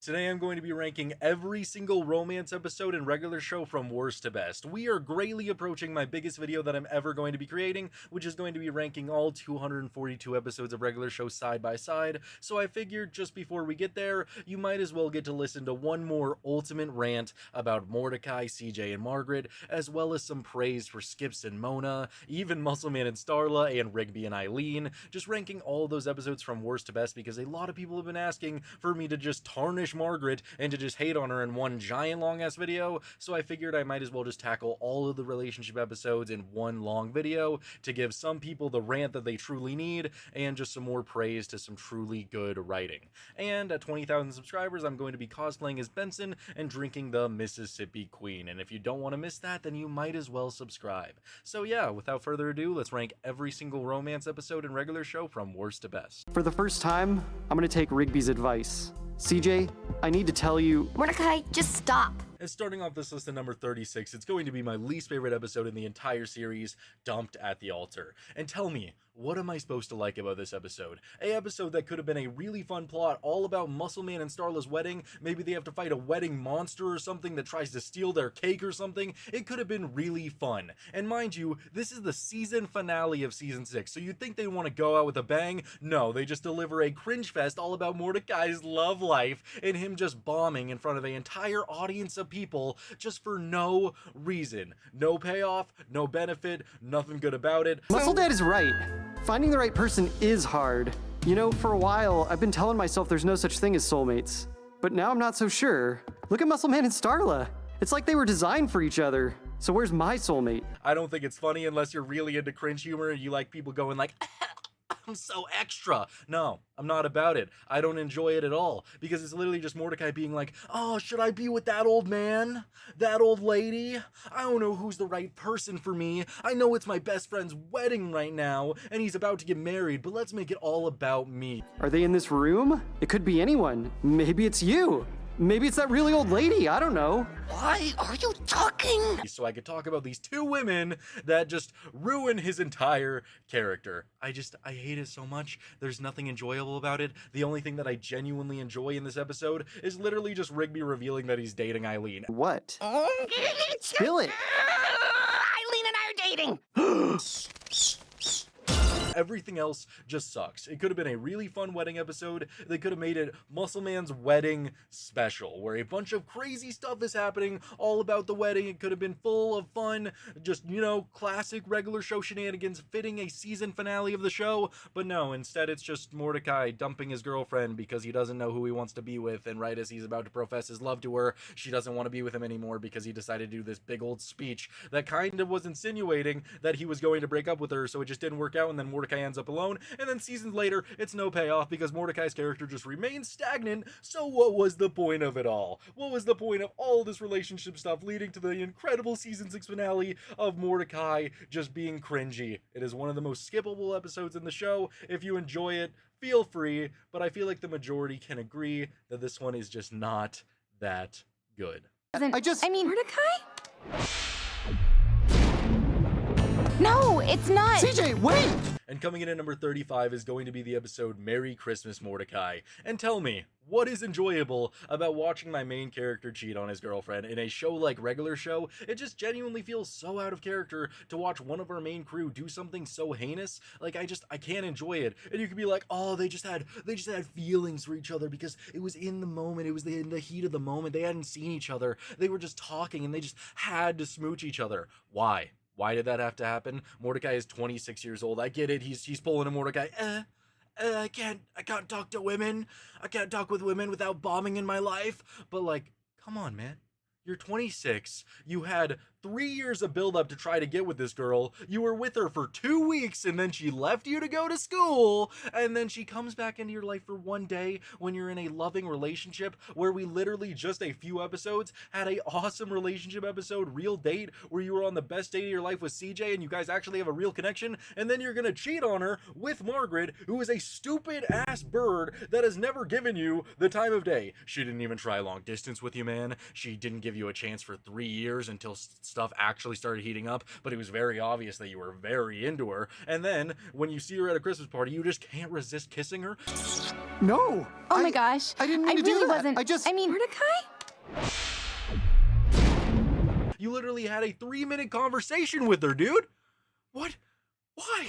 Today I'm going to be ranking every single romance episode and regular show from worst to best. We are greatly approaching my biggest video that I'm ever going to be creating, which is going to be ranking all 242 episodes of regular show side by side, so I figured just before we get there, you might as well get to listen to one more ultimate rant about Mordecai, CJ, and Margaret, as well as some praise for Skips and Mona, even Muscleman and Starla, and Rigby and Eileen, just ranking all of those episodes from worst to best because a lot of people have been asking for me to just tarnish Margaret and to just hate on her in one giant long ass video, so I figured I might as well just tackle all of the relationship episodes in one long video to give some people the rant that they truly need and just some more praise to some truly good writing. And at 20,000 subscribers, I'm going to be cosplaying as Benson and drinking the Mississippi Queen, and if you don't want to miss that, then you might as well subscribe. So yeah, without further ado, let's rank every single romance episode and regular show from worst to best. For the first time, I'm gonna take Rigby's advice. CJ, I need to tell you... Mordecai, just stop. And starting off this list at number 36, it's going to be my least favorite episode in the entire series, Dumped at the Altar. And tell me, what am I supposed to like about this episode? A episode that could have been a really fun plot all about Muscleman and Starla's wedding. Maybe they have to fight a wedding monster or something that tries to steal their cake or something. It could have been really fun. And mind you, this is the season finale of season 6, so you'd think they want to go out with a bang. No, they just deliver a cringe fest all about Mordecai's love life and him just bombing in front of an entire audience of people just for no reason. No payoff, no benefit, nothing good about it. Muscle Dad is right. Finding the right person is hard. You know, for a while, I've been telling myself there's no such thing as soulmates. But now I'm not so sure. Look at Muscleman and Starla. It's like they were designed for each other. So where's my soulmate? I don't think it's funny unless you're really into cringe humor and you like people going like, I'm so extra. No, I'm not about it. I don't enjoy it at all because it's literally just Mordecai being like, oh, should I be with that old man? That old lady? I don't know who's the right person for me. I know it's my best friend's wedding right now and he's about to get married, but let's make it all about me. Are they in this room? It could be anyone. Maybe it's you. Maybe it's that really old lady. I don't know. Why are you talking? So I could talk about these two women that just ruin his entire character. I hate it so much. There's nothing enjoyable about it. The only thing that I genuinely enjoy in this episode is literally just Rigby revealing that he's dating Eileen. What? Spill it. Eileen and I are dating. Everything else just sucks. It could have been a really fun wedding episode. They could have made it Muscleman's wedding special, where a bunch of crazy stuff is happening all about the wedding. It could have been full of fun, just, you know, classic regular show shenanigans fitting a season finale of the show. But no, instead it's just Mordecai dumping his girlfriend because he doesn't know who he wants to be with, and right as he's about to profess his love to her, she doesn't want to be with him anymore because he decided to do this big old speech that kind of was insinuating that he was going to break up with her, so it just didn't work out, and then Mordecai ends up alone, and then seasons later, it's no payoff because Mordecai's character just remains stagnant, so what was the point of it all? What was the point of all this relationship stuff leading to the incredible season 6 finale of Mordecai just being cringy? It is one of the most skippable episodes in the show. If you enjoy it, feel free, but I feel like the majority can agree that this one is just not that good. I mean, Mordecai? No, it's not. CJ, wait! And coming in at number 35 is going to be the episode Merry Christmas, Mordecai. And tell me, what is enjoyable about watching my main character cheat on his girlfriend in a show like Regular Show? It just genuinely feels so out of character to watch one of our main crew do something so heinous. Like, I can't enjoy it. And you could be like, oh, they just had feelings for each other because it was in the moment. It was in the heat of the moment. They hadn't seen each other. They were just talking and they just had to smooch each other. Why? Why did that have to happen? Mordecai is 26 years old. I get it. He's pulling a Mordecai. I can't talk to women. I can't talk with women without bombing in my life. But like, come on, man. You're 26. You had 3 years of build-up to try to get with this girl. You were with her for 2 weeks, and then she left you to go to school, and then she comes back into your life for one day when you're in a loving relationship where we literally just a few episodes had a awesome relationship episode, real date, where you were on the best date of your life with CJ and you guys actually have a real connection, and then you're gonna cheat on her with Margaret, who is a stupid-ass bird that has never given you the time of day. She didn't even try long distance with you, man. She didn't give you you a chance for 3 years until stuff actually started heating up, but it was very obvious that you were very into her. And then when you see her at a Christmas party, you just can't resist kissing her. No! Oh my gosh. I didn't mean to do really that. wasn't. I mean, Mordecai? You literally had a 3-minute conversation with her, dude. What? Why?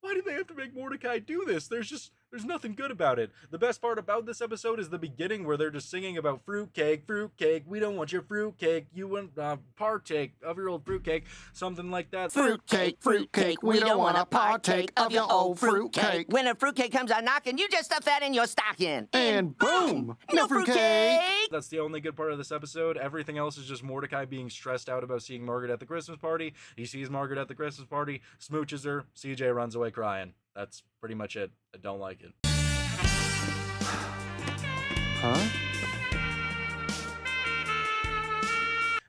Why did they have to make Mordecai do this? There's nothing good about it. The best part about this episode is the beginning where they're just singing about fruitcake, fruitcake. We don't want your fruitcake. You want partake of your old fruitcake. Something like that. Fruitcake, fruitcake, we don't want to partake of your old fruitcake. When a fruitcake comes out knocking, you just stuff that in your stocking. And boom! No fruitcake! That's the only good part of this episode. Everything else is just Mordecai being stressed out about seeing Margaret at the Christmas party. He sees Margaret at the Christmas party, smooches her, CJ runs away crying. That's pretty much it. I don't like it. Huh?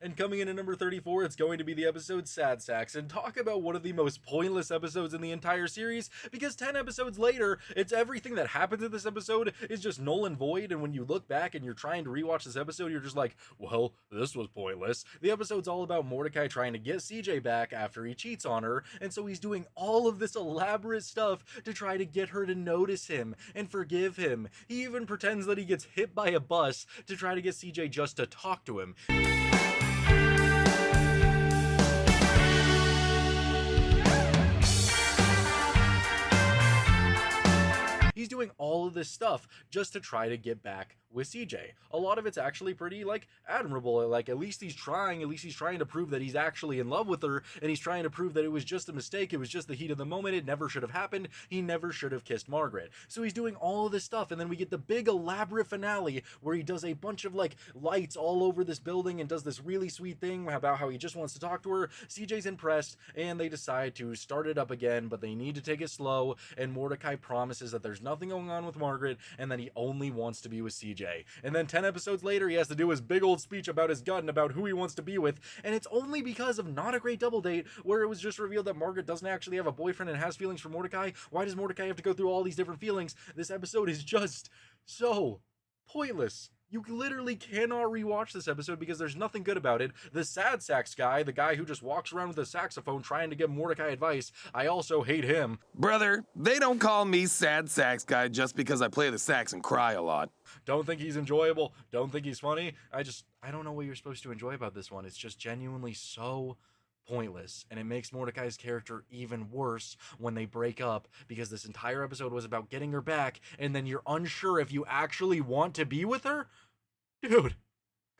And coming in at number 34, it's going to be the episode Saxs. And talk about one of the most pointless episodes in the entire series, because 10 episodes later, it's everything that happens in this episode is just null and void, and when you look back and you're trying to rewatch this episode, you're just like, well, this was pointless. The episode's all about Mordecai trying to get CJ back after he cheats on her, and so he's doing all of this elaborate stuff to try to get her to notice him and forgive him. He even pretends that he gets hit by a bus to try to get CJ just to talk to him. He's doing all of this stuff just to try to get back with CJ. A lot of it's actually pretty, admirable. At least he's trying. At least he's trying to prove that he's actually in love with her, and he's trying to prove that it was just a mistake. It was just the heat of the moment. It never should have happened. He never should have kissed Margaret. So he's doing all of this stuff, and then we get the big elaborate finale where he does a bunch of, lights all over this building and does this really sweet thing about how he just wants to talk to her. CJ's impressed, and they decide to start it up again, but they need to take it slow, and Mordecai promises that there's nothing going on with Margaret, and that he only wants to be with CJ. And then 10 episodes later, he has to do his big old speech about his gut and about who he wants to be with, and it's only because of Not a Great Double Date, where it was just revealed that Margaret doesn't actually have a boyfriend and has feelings for Mordecai. Why does Mordecai have to go through all these different feelings? This episode is just so pointless. You literally cannot rewatch this episode because there's nothing good about it. The sad sax guy, the guy who just walks around with a saxophone trying to give Mordecai advice, I also hate him. Brother, they don't call me sad sax guy just because I play the sax and cry a lot. Don't think he's enjoyable. Don't think he's funny. I don't know what you're supposed to enjoy about this one. It's just genuinely so pointless, and it makes Mordecai's character even worse when they break up, because this entire episode was about getting her back, and then you're unsure if you actually want to be with her? Dude,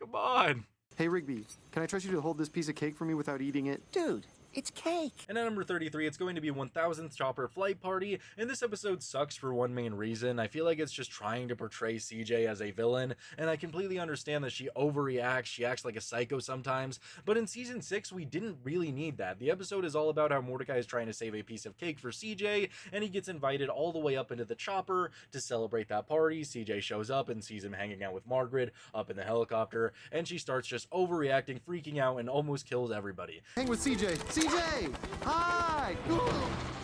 come on. Hey, Rigby, can I trust you to hold this piece of cake for me without eating it? Dude, it's cake. And at number 33, it's going to be 1000th Chopper Flight Party, and this episode sucks for one main reason. I feel like it's just trying to portray CJ as a villain, and I completely understand that she overreacts, she acts like a psycho sometimes, but in Season 6, we didn't really need that. The episode is all about how Mordecai is trying to save a piece of cake for CJ, and he gets invited all the way up into the chopper to celebrate that party. CJ shows up and sees him hanging out with Margaret up in the helicopter, and she starts just overreacting, freaking out, and almost kills everybody. Hang with CJ. CJ! Hi!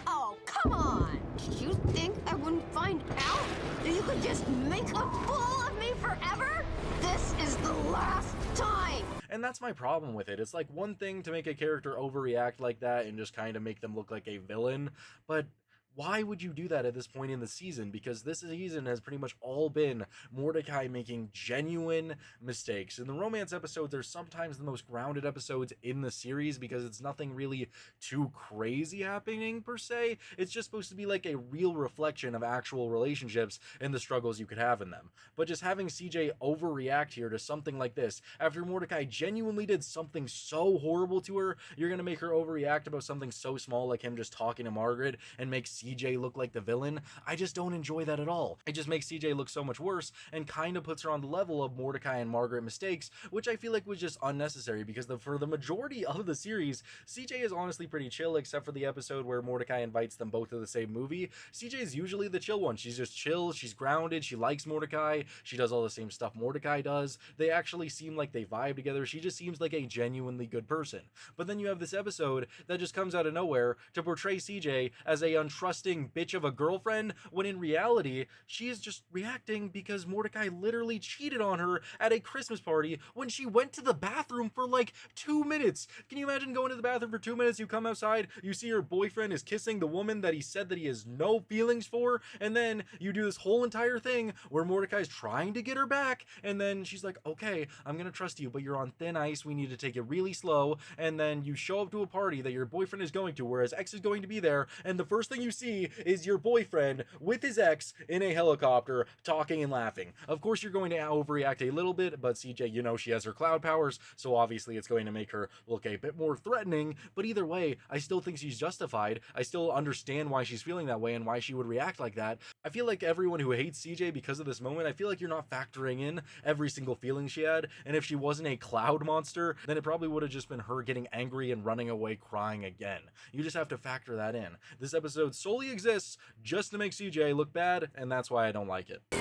Oh, come on. Did you think I wouldn't find out? That you could just make a fool of me forever? This is the last time. And that's my problem with it. It's like one thing to make a character overreact like that and just kind of make them look like a villain, but why would you do that at this point in the season? Because this season has pretty much all been Mordecai making genuine mistakes. In the romance episodes, they're sometimes the most grounded episodes in the series because it's nothing really too crazy happening per se. It's just supposed to be like a real reflection of actual relationships and the struggles you could have in them. But just having CJ overreact here to something like this, after Mordecai genuinely did something so horrible to her, you're gonna make her overreact about something so small like him just talking to Margaret and make CJ look like the villain. I just don't enjoy that at all. It just makes CJ look so much worse and kind of puts her on the level of Mordecai and Margaret mistakes, which I feel like was just unnecessary because for the majority of the series, CJ is honestly pretty chill except for the episode where Mordecai invites them both to the same movie. CJ is usually the chill one. She's just chill, she's grounded, she likes Mordecai, she does all the same stuff Mordecai does. They actually seem like they vibe together. She just seems like a genuinely good person. But then you have this episode that just comes out of nowhere to portray CJ as a untrustworthy disgusting bitch of a girlfriend, when in reality, she is just reacting because Mordecai literally cheated on her at a Christmas party when she went to the bathroom for like 2 minutes. Can you imagine going to the bathroom for 2 minutes, you come outside, you see your boyfriend is kissing the woman that he said that he has no feelings for, and then you do this whole entire thing where Mordecai's trying to get her back, and then she's like, okay, I'm gonna trust you, but you're on thin ice, we need to take it really slow, and then you show up to a party that your boyfriend is going to, where his ex is going to be there, and the first thing you see is your boyfriend with his ex in a helicopter talking and laughing. Of course, you're going to overreact a little bit, but CJ, you know she has her cloud powers, so obviously it's going to make her look a bit more threatening, but either way, I still think she's justified. I still understand why she's feeling that way and why she would react like that. I feel like everyone who hates CJ because of this moment, I feel like you're not factoring in every single feeling she had, and if she wasn't a cloud monster, then it probably would have just been her getting angry and running away crying again. You just have to factor that in. This episode solely exists just to make CJ look bad, and that's why I don't like it. No!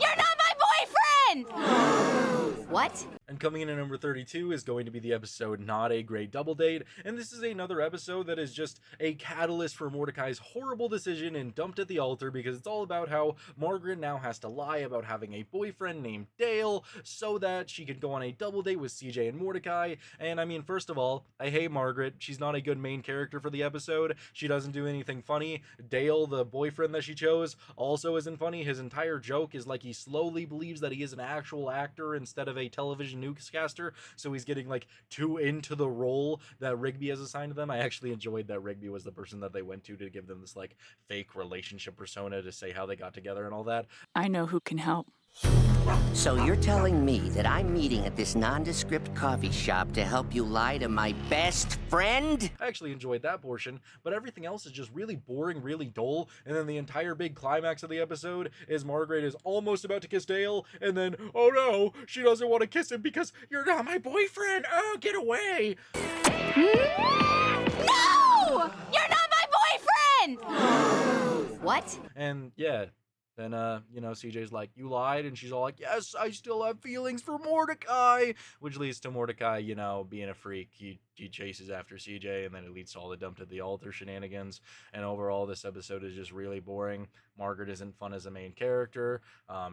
You're not my boyfriend! What? And coming in at number 32 is going to be the episode Not a Great Double Date, and this is another episode that is just a catalyst for Mordecai's horrible decision and dumped at the altar, because it's all about how Margaret now has to lie about having a boyfriend named Dale so that she can go on a double date with CJ and Mordecai. And I mean, first of all, I hate Margaret. She's not a good main character for the episode. She doesn't do anything funny. Dale, the boyfriend that she chose, also isn't funny. His entire joke is like he slowly believes that he is an actual actor instead of a television newscaster, so he's getting like too into the role that Rigby has assigned to them. I actually enjoyed that Rigby was the person that they went to give them this like fake relationship persona to say how they got together and all that. I know who can help. So you're telling me that I'm meeting at this nondescript coffee shop to help you lie to my best friend? I actually enjoyed that portion, but everything else is just really boring, really dull, and then the entire big climax of the episode is Margaret is almost about to kiss Dale, and then, oh no, she doesn't want to kiss him because you're not my boyfriend! Oh, get away! No! You're not my boyfriend! What? And yeah, then, you know, CJ's like, you lied, and she's all like, yes, I still have feelings for Mordecai, which leads to Mordecai, you know, being a freak. He chases after CJ, and then it leads to all the dumped at the altar shenanigans, and overall, this episode is just really boring. Margaret isn't fun as a main character.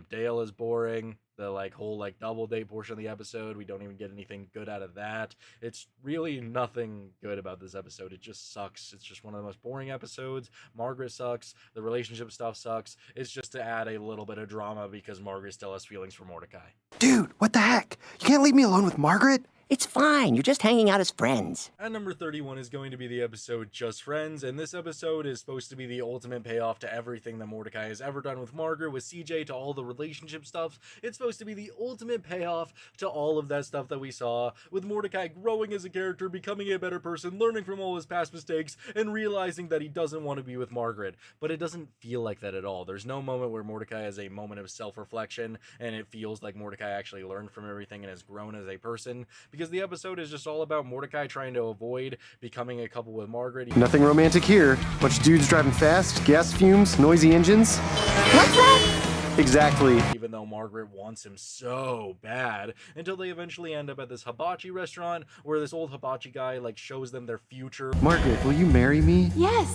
Dale is boring. The, like, whole, like, double date portion of the episode, we don't even get anything good out of that. It's really nothing good about this episode. It just sucks. It's just one of the most boring episodes. Margaret sucks. The relationship stuff sucks. It's just to add a little bit of drama because Margaret still has feelings for Mordecai. Dude, what the heck? You can't leave me alone with Margaret? It's fine. You're just hanging out as friends. At number 31 is going to be the episode Just Friends, and this episode is supposed to be the ultimate payoff to everything that Mordecai has ever done with Margaret, with CJ, to all the relationship stuff. It's supposed to be the ultimate payoff to all of that stuff that we saw, with Mordecai growing as a character, becoming a better person, learning from all his past mistakes, and realizing that he doesn't want to be with Margaret. But it doesn't feel like that at all. There's no moment where Mordecai has a moment of self-reflection, and it feels like Mordecai actually learned from everything and has grown as a person, because the episode is just all about Mordecai trying to avoid becoming a couple with Margaret. Nothing romantic here. Bunch of dudes driving fast, gas fumes, noisy engines. What's that? Exactly. Even though Margaret wants him so bad, until they eventually end up at this hibachi restaurant where this old hibachi guy like shows them their future. Margaret, will you marry me? Yes.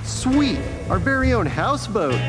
Sweet! Our very own houseboat!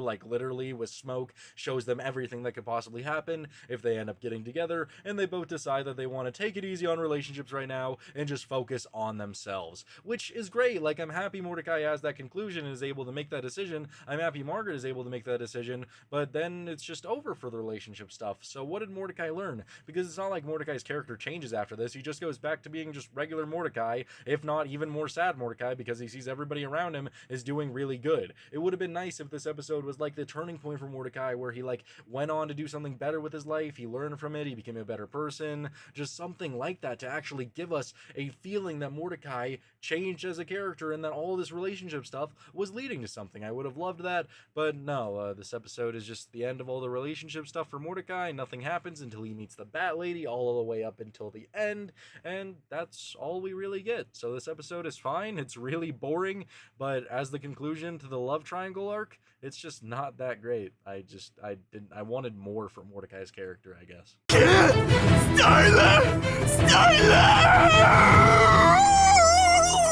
Like literally with smoke, shows them everything that could possibly happen if they end up getting together, and they both decide that they want to take it easy on relationships right now and just focus on themselves, which is great. Like, I'm happy Mordecai has that conclusion and is able to make that decision. I'm happy Margaret is able to make that decision, but then it's just over for the relationship stuff. So what did Mordecai learn? Because it's not like Mordecai's character changes after this. He just goes back to being just regular Mordecai, if not even more sad Mordecai, because he sees everybody around him is doing really good. It would have been nice if this episode was like the turning point for Mordecai, where he like went on to do something better with his life, he learned from it, he became a better person, just something like that to actually give us a feeling that Mordecai changed as a character and that all this relationship stuff was leading to something. I would have loved that, but no, this episode is just the end of all the relationship stuff for Mordecai. Nothing happens until he meets the Bat Lady all the way up until the end, and that's all we really get. So this episode is fine. It's really boring, but as the conclusion to the love triangle arc, it's just not that great. I wanted more from Mordecai's character, I guess. Starla! Starla!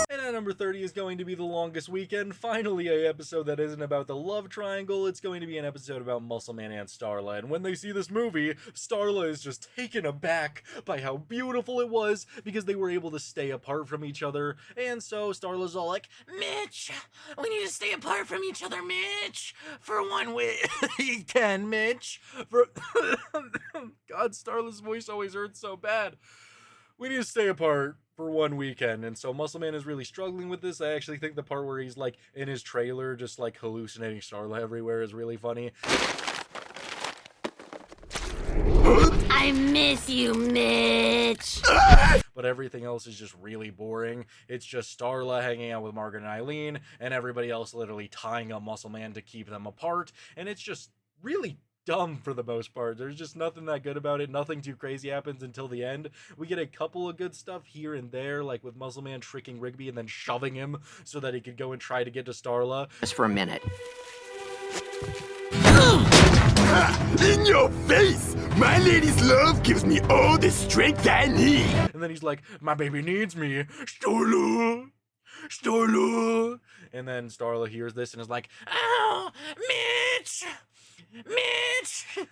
And at number 30 is going to be The Longest Weekend. Finally, a episode that isn't about the love triangle. It's going to be an episode about Muscle Man and Starla. And when they see this movie, Starla is just taken aback by how beautiful it was because they were able to stay apart from each other. And so Starla's all like, Mitch, we need to stay apart from each other, Mitch, for 1 week. You can, Mitch. For God, Starla's voice always hurts so bad. We need to stay apart for 1 weekend. And so Muscle Man is really struggling with this. I actually think the part where he's like in his trailer just like hallucinating Starla everywhere is really funny. I miss you, Mitch. But everything else is just really boring. It's just Starla hanging out with Margaret and Eileen and everybody else literally tying up Muscle Man to keep them apart. And it's just really dumb for the most part. There's just nothing that good about it. Nothing too crazy happens until the end. We get a couple of good stuff here and there, like with Muscle Man tricking Rigby and then shoving him so that he could go and try to get to Starla. Just for a minute. In your face! My lady's love gives me all the strength I need! And then he's like, my baby needs me. Starla! Starla! And then Starla hears this and is like, ow! Mitch! Mitch!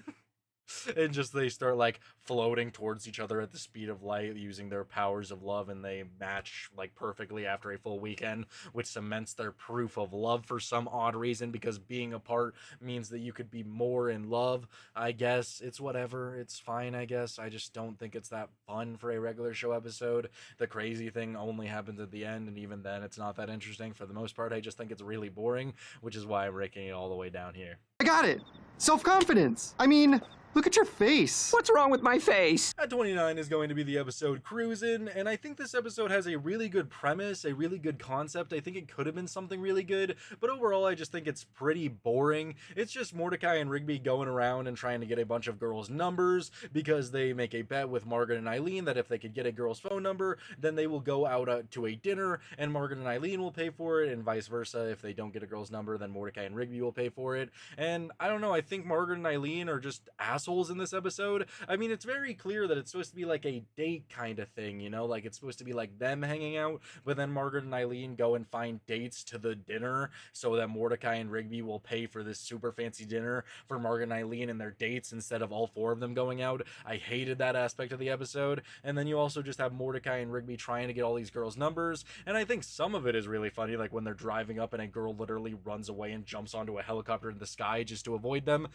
And just they start like floating towards each other at the speed of light using their powers of love, and they match like perfectly after a full weekend, which cements their proof of love for some odd reason, because being apart means that you could be more in love. I guess it's whatever, it's fine. I guess I just don't think it's that fun for a regular show episode. The crazy thing only happens at the end, and even then it's not that interesting. For the most part, I just think it's really boring, which is why I'm ranking it all the way down here. I got it! Self-confidence! I mean, look at your face! What's wrong with my face? At 29 is going to be the episode Cruisin', and I think this episode has a really good premise, a really good concept. I think it could have been something really good, but overall I just think it's pretty boring. It's just Mordecai and Rigby going around and trying to get a bunch of girls' numbers because they make a bet with Margaret and Eileen that if they could get a girl's phone number, then they will go out to a dinner, and Margaret and Eileen will pay for it, and vice versa. If they don't get a girl's number, then Mordecai and Rigby will pay for it. And I don't know, I think Margaret and Eileen are just assholes in this episode. I mean, it's very clear that it's supposed to be like a date kind of thing, you know, like it's supposed to be like them hanging out, but then Margaret and Eileen go and find dates to the dinner so that Mordecai and Rigby will pay for this super fancy dinner for Margaret and Eileen and their dates instead of all four of them going out. I hated that aspect of the episode. And then you also just have Mordecai and Rigby trying to get all these girls' numbers, and I think some of it is really funny, like when they're driving up and a girl literally runs away and jumps onto a helicopter in the sky just to avoid them.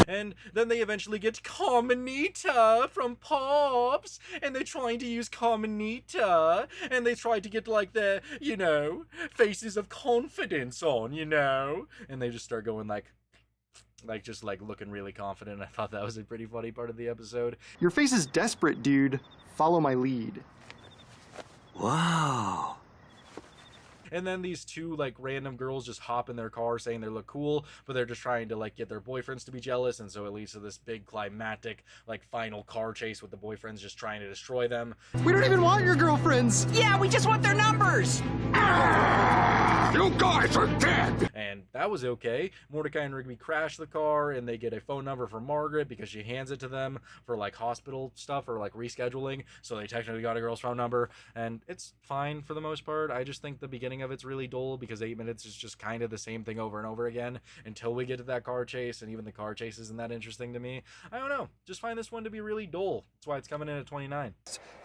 And then they eventually get Carmenita from Pops, and they're trying to use Carmenita, and they try to get like their, you know, faces of confidence on, you know, and they just start going like just like looking really confident. I thought that was a pretty funny part of the episode. Your face is desperate, dude. Follow my lead. Wow. And then these two like random girls just hop in their car saying they look cool, but they're just trying to like get their boyfriends to be jealous, and so it leads to this big climactic like final car chase with the boyfriends just trying to destroy them. We don't even want your girlfriends! Yeah, we just want their numbers! You guys are dead! And that was okay. Mordecai and Rigby crash the car, and they get a phone number from Margaret because she hands it to them for like hospital stuff or like rescheduling, so they technically got a girl's phone number, and it's fine for the most part. I just think the beginning of it's really dull because 8 minutes is just kind of the same thing over and over again until we get to that car chase, and even the car chase isn't that interesting to me. I don't know, just find this one to be really dull. That's why it's coming in at 29.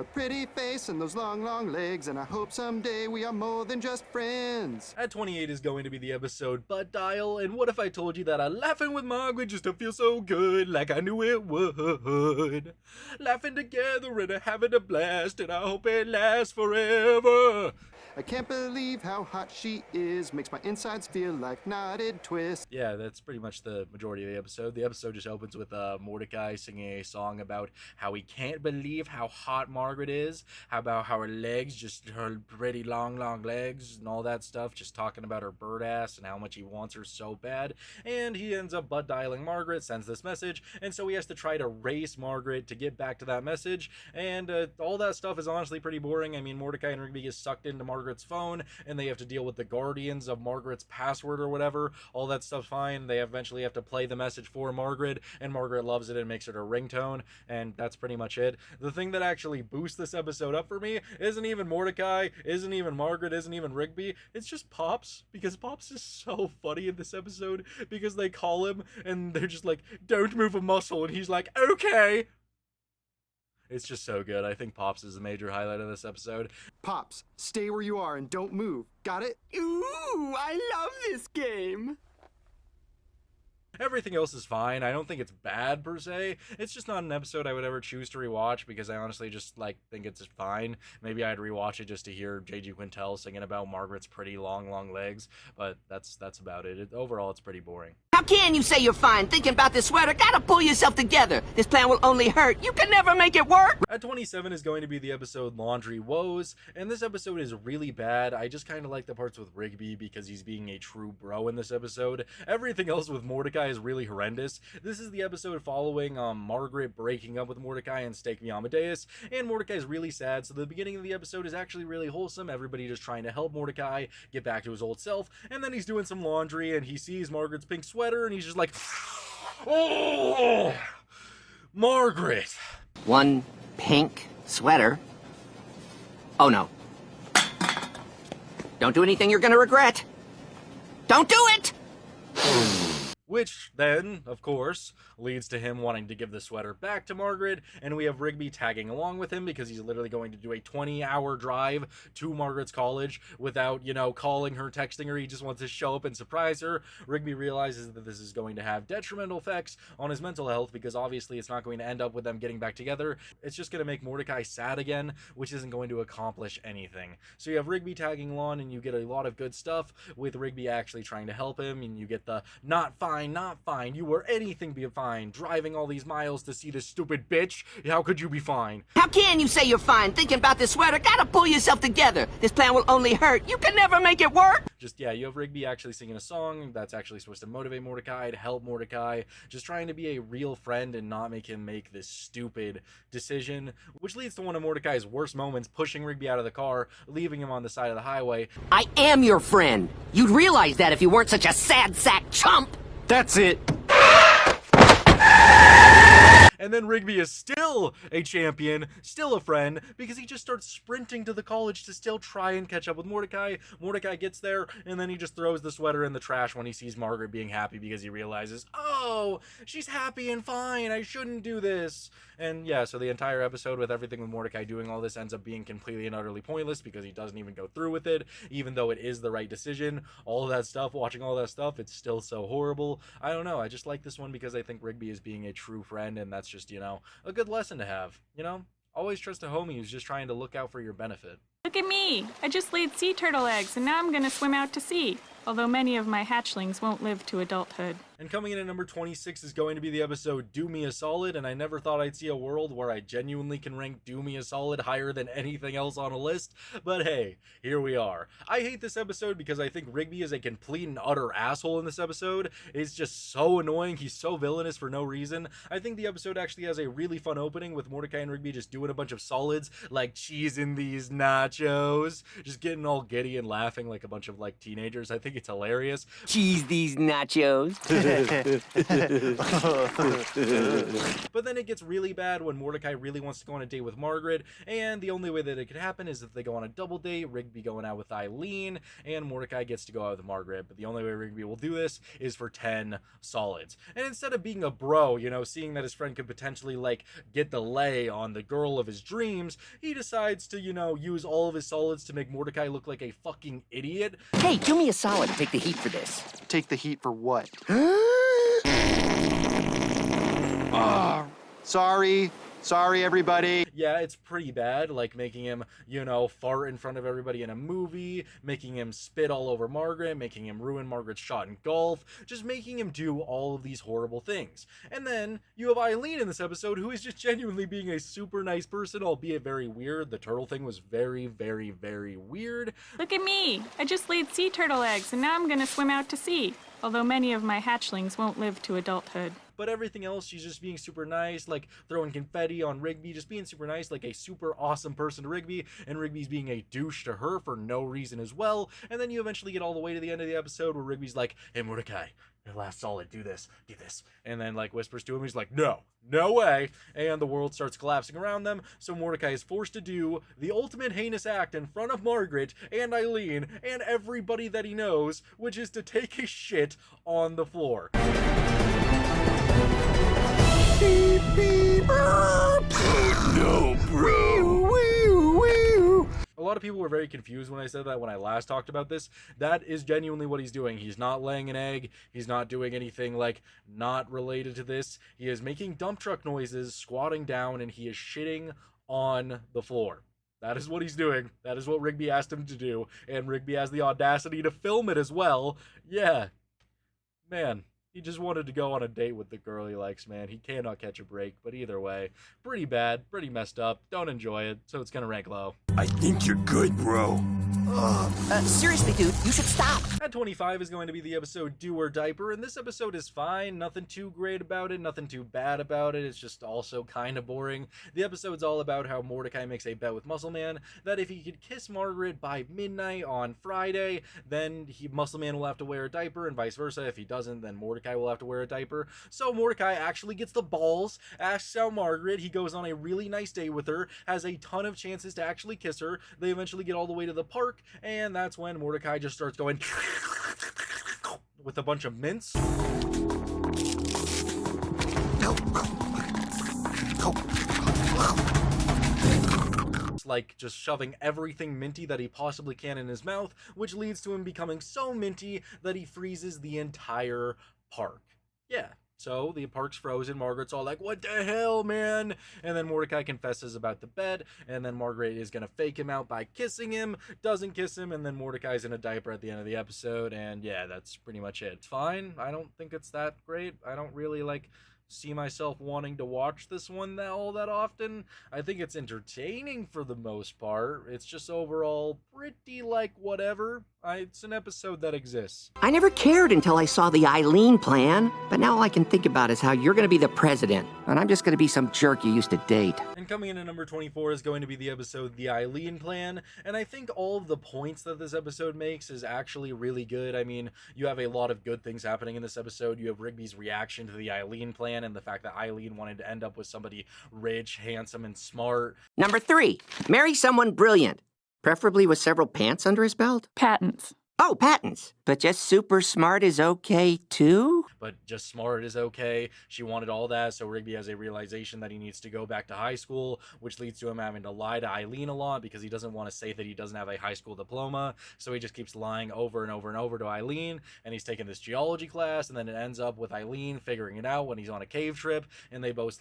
A pretty face and those long, long legs, and I hope someday we are more than just friends. At 28 is going to be the episode Butt Dial, and what if I told you that I'm laughing with Margaret just to feel so good, like I knew it would. Laughing together and having a blast, and I hope it lasts forever. I can't believe how hot she is. Makes my insides feel like knotted twists. Yeah, that's pretty much the majority of the episode. The episode just opens with Mordecai singing a song about how he can't believe how hot Margaret is, how about how her legs, just her pretty long legs and all that stuff, just talking about her bird ass and how much he wants her so bad. And he ends up butt dialing Margaret, sends this message, and so he has to try to race Margaret to get back to that message. And all that stuff is honestly pretty boring. I mean, Mordecai and Rigby get sucked into Margaret's Margaret's phone, and they have to deal with the guardians of Margaret's password or whatever. All that stuff's fine. They eventually have to play the message for Margaret, and Margaret loves it and makes it her ringtone, and that's pretty much it. The thing that actually boosts this episode up for me isn't even Mordecai, isn't even Margaret, isn't even Rigby. It's just Pops, because Pops is so funny in this episode, because they call him and they're just like, don't move a muscle, and he's like, okay. It's just so good. I think Pops is the major highlight of this episode. Pops, stay where you are and don't move. Got it? Ooh, I love this game. Everything else is fine. I don't think it's bad per se. It's just not an episode I would ever choose to rewatch, because I honestly just think it's fine. Maybe I'd rewatch it just to hear J.G. Quintel singing about Margaret's pretty long legs, but that's about it. Overall, it's pretty boring. How can you say you're fine? Thinking about this sweater, gotta pull yourself together. This plan will only hurt. You can never make it work. At 27 is going to be the episode Laundry Woes, and this episode is really bad. I just kind of like the parts with Rigby because he's being a true bro in this episode. Everything else with Mordecai is really horrendous. This is the episode following Margaret breaking up with Mordecai and Stake Me Amadeus, and Mordecai is really sad, so the beginning of the episode is actually really wholesome. Everybody just trying to help Mordecai get back to his old self, and then he's doing some laundry and he sees Margaret's pink sweater and he's just like, oh, Margaret. One pink sweater? Oh no. Don't do anything you're gonna regret. Don't do it! Which then, of course, leads to him wanting to give the sweater back to Margaret, and we have Rigby tagging along with him because he's literally going to do a 20-hour drive to Margaret's college without, calling her, texting her. He just wants to show up and surprise her. Rigby realizes that this is going to have detrimental effects on his mental health because obviously it's not going to end up with them getting back together. It's just going to make Mordecai sad again, which isn't going to accomplish anything. So you have Rigby tagging along, and you get a lot of good stuff with Rigby actually trying to help him, and you get the not fine, you were anything but fine, driving all these miles to see this stupid bitch. How could you be fine? How can you say you're fine? Thinking about this sweater, gotta pull yourself together. This plan will only hurt. You can never make it work. You have Rigby actually singing a song that's actually supposed to motivate Mordecai, to help Mordecai, just trying to be a real friend and not make him make this stupid decision, which leads to one of Mordecai's worst moments, pushing Rigby out of the car, leaving him on the side of the highway. I am your friend. You'd realize that if you weren't such a sad sack chump. That's it. And then Rigby is still a champion, still a friend, because he just starts sprinting to the college to still try and catch up with Mordecai. Mordecai gets there, and then he just throws the sweater in the trash when he sees Margaret being happy because he realizes, oh, she's happy and fine, I shouldn't do this. And yeah, so the entire episode with everything with Mordecai doing all this ends up being completely and utterly pointless because he doesn't even go through with it, even though it is the right decision. All of that stuff, watching all that stuff, it's still so horrible. I don't know, I just like this one because I think Rigby is being a true friend, and that's just, a good lesson to have, Always trust a homie who's just trying to look out for your benefit. Look at me! I just laid sea turtle eggs, and now I'm gonna swim out to sea. Although many of my hatchlings won't live to adulthood. And coming in at number 26 is going to be the episode Do Me a Solid, and I never thought I'd see a world where I genuinely can rank Do Me a Solid higher than anything else on a list, but hey, here we are. I hate this episode because I think Rigby is a complete and utter asshole in this episode. It's just so annoying, he's so villainous for no reason. I think the episode actually has a really fun opening with Mordecai and Rigby just doing a bunch of solids, like cheesing these nachos, just getting all giddy and laughing like a bunch of teenagers. I think it's hilarious. Cheese these nachos. But then it gets really bad when Mordecai really wants to go on a date with Margaret, and the only way that it could happen is if they go on a double date, Rigby going out with Eileen, and Mordecai gets to go out with Margaret. But the only way Rigby will do this is for 10 solids. And instead of being a bro, seeing that his friend could potentially get the lay on the girl of his dreams, he decides to, use all of his solids to make Mordecai look like a fucking idiot. Hey, do me a solid. Take the heat for this. Take the heat for what? Sorry, everybody. Yeah, it's pretty bad, making him, fart in front of everybody in a movie, making him spit all over Margaret, making him ruin Margaret's shot in golf, just making him do all of these horrible things. And then you have Eileen in this episode, who is just genuinely being a super nice person, albeit very weird. The turtle thing was very, very, very weird. Look at me! I just laid sea turtle eggs, and now I'm gonna swim out to sea. Although many of my hatchlings won't live to adulthood. but everything else, she's just being super nice, like throwing confetti on Rigby, just being super nice, like a super awesome person to Rigby, and Rigby's being a douche to her for no reason as well. And then you eventually get all the way to the end of the episode where Rigby's like, hey Mordecai, your last solid, do this, and then like whispers to him, he's like, no way, and the world starts collapsing around them, so Mordecai is forced to do the ultimate heinous act in front of Margaret and Eileen and everybody that he knows, which is to take a shit on the floor. Beep, beep, oh no, bro. A lot of people were very confused when I said that when I last talked about this. That is genuinely what he's doing. He's not laying an egg. He's not doing anything like not related to this. He is making dump truck noises, squatting down, and he is shitting on the floor. That is what he's doing. That is what Rigby asked him to do. And Rigby has the audacity to film it as well. Yeah. Man. He just wanted to go on a date with the girl he likes, man. He cannot catch a break, but either way, pretty bad, pretty messed up. Don't enjoy it, so it's gonna rank low. I think you're good, bro. Seriously, dude, you should stop. At 25 is going to be the episode Do or Diaper, and this episode is fine. Nothing too great about it, nothing too bad about it. It's just also kind of boring. The episode's all about how Mordecai makes a bet with Muscle Man that if he could kiss Margaret by midnight on Friday, then Muscle Man will have to wear a diaper, and vice versa. If he doesn't, then Mordecai will have to wear a diaper. So Mordecai actually gets the balls, asks out Margaret. He goes on a really nice date with her, has a ton of chances to actually kiss her. They eventually get all the way to the park, and that's when Mordecai just starts going with a bunch of mints. Like just shoving everything minty that he possibly can in his mouth, which leads to him becoming so minty that he freezes the entire park. Yeah. So the park's frozen. Margaret's all like, what the hell, man? And then Mordecai confesses about the bed, and then Margaret is gonna fake him out by kissing him, doesn't kiss him, and then Mordecai's in a diaper at the end of the episode, and yeah, that's pretty much it. It's fine. I don't think it's that great. I don't really see myself wanting to watch this one all that often. I think it's entertaining for the most part. It's just overall pretty whatever. It's an episode that exists. I never cared until I saw the Eileen Plan, but now all I can think about is how you're gonna be the president, and I'm just gonna be some jerk you used to date. And coming in at number 24 is going to be the episode The Eileen Plan, and I think all of the points that this episode makes is actually really good. I mean, you have a lot of good things happening in this episode. You have Rigby's reaction to the Eileen Plan and the fact that Eileen wanted to end up with somebody rich, handsome, and smart. Number 3, marry someone brilliant, preferably with several pants under his belt. Patents. Oh, patents. But just super smart is okay, too? But just smart is okay. She wanted all that, so Rigby has a realization that he needs to go back to high school, which leads to him having to lie to Eileen a lot because he doesn't want to say that he doesn't have a high school diploma, so he just keeps lying over and over and over to Eileen, and he's taking this geology class, and then it ends up with Eileen figuring it out when he's on a cave trip, and they both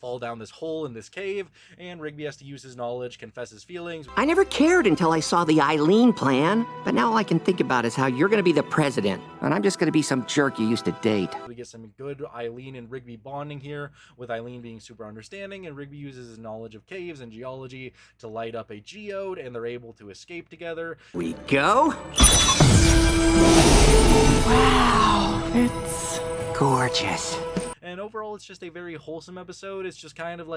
fall down this hole in this cave, and Rigby has to use his knowledge, confess his feelings. I never cared until I saw the Eileen Plan, but now all I can think about is how you're gonna be the president, and I'm just gonna be some jerk you used to date. We get some good Eileen and Rigby bonding here, with Eileen being super understanding, and Rigby uses his knowledge of caves and geology to light up a geode, and they're able to escape together. We go? Wow, it's Gorgeous. And overall, it's just a very wholesome episode. It's just kind of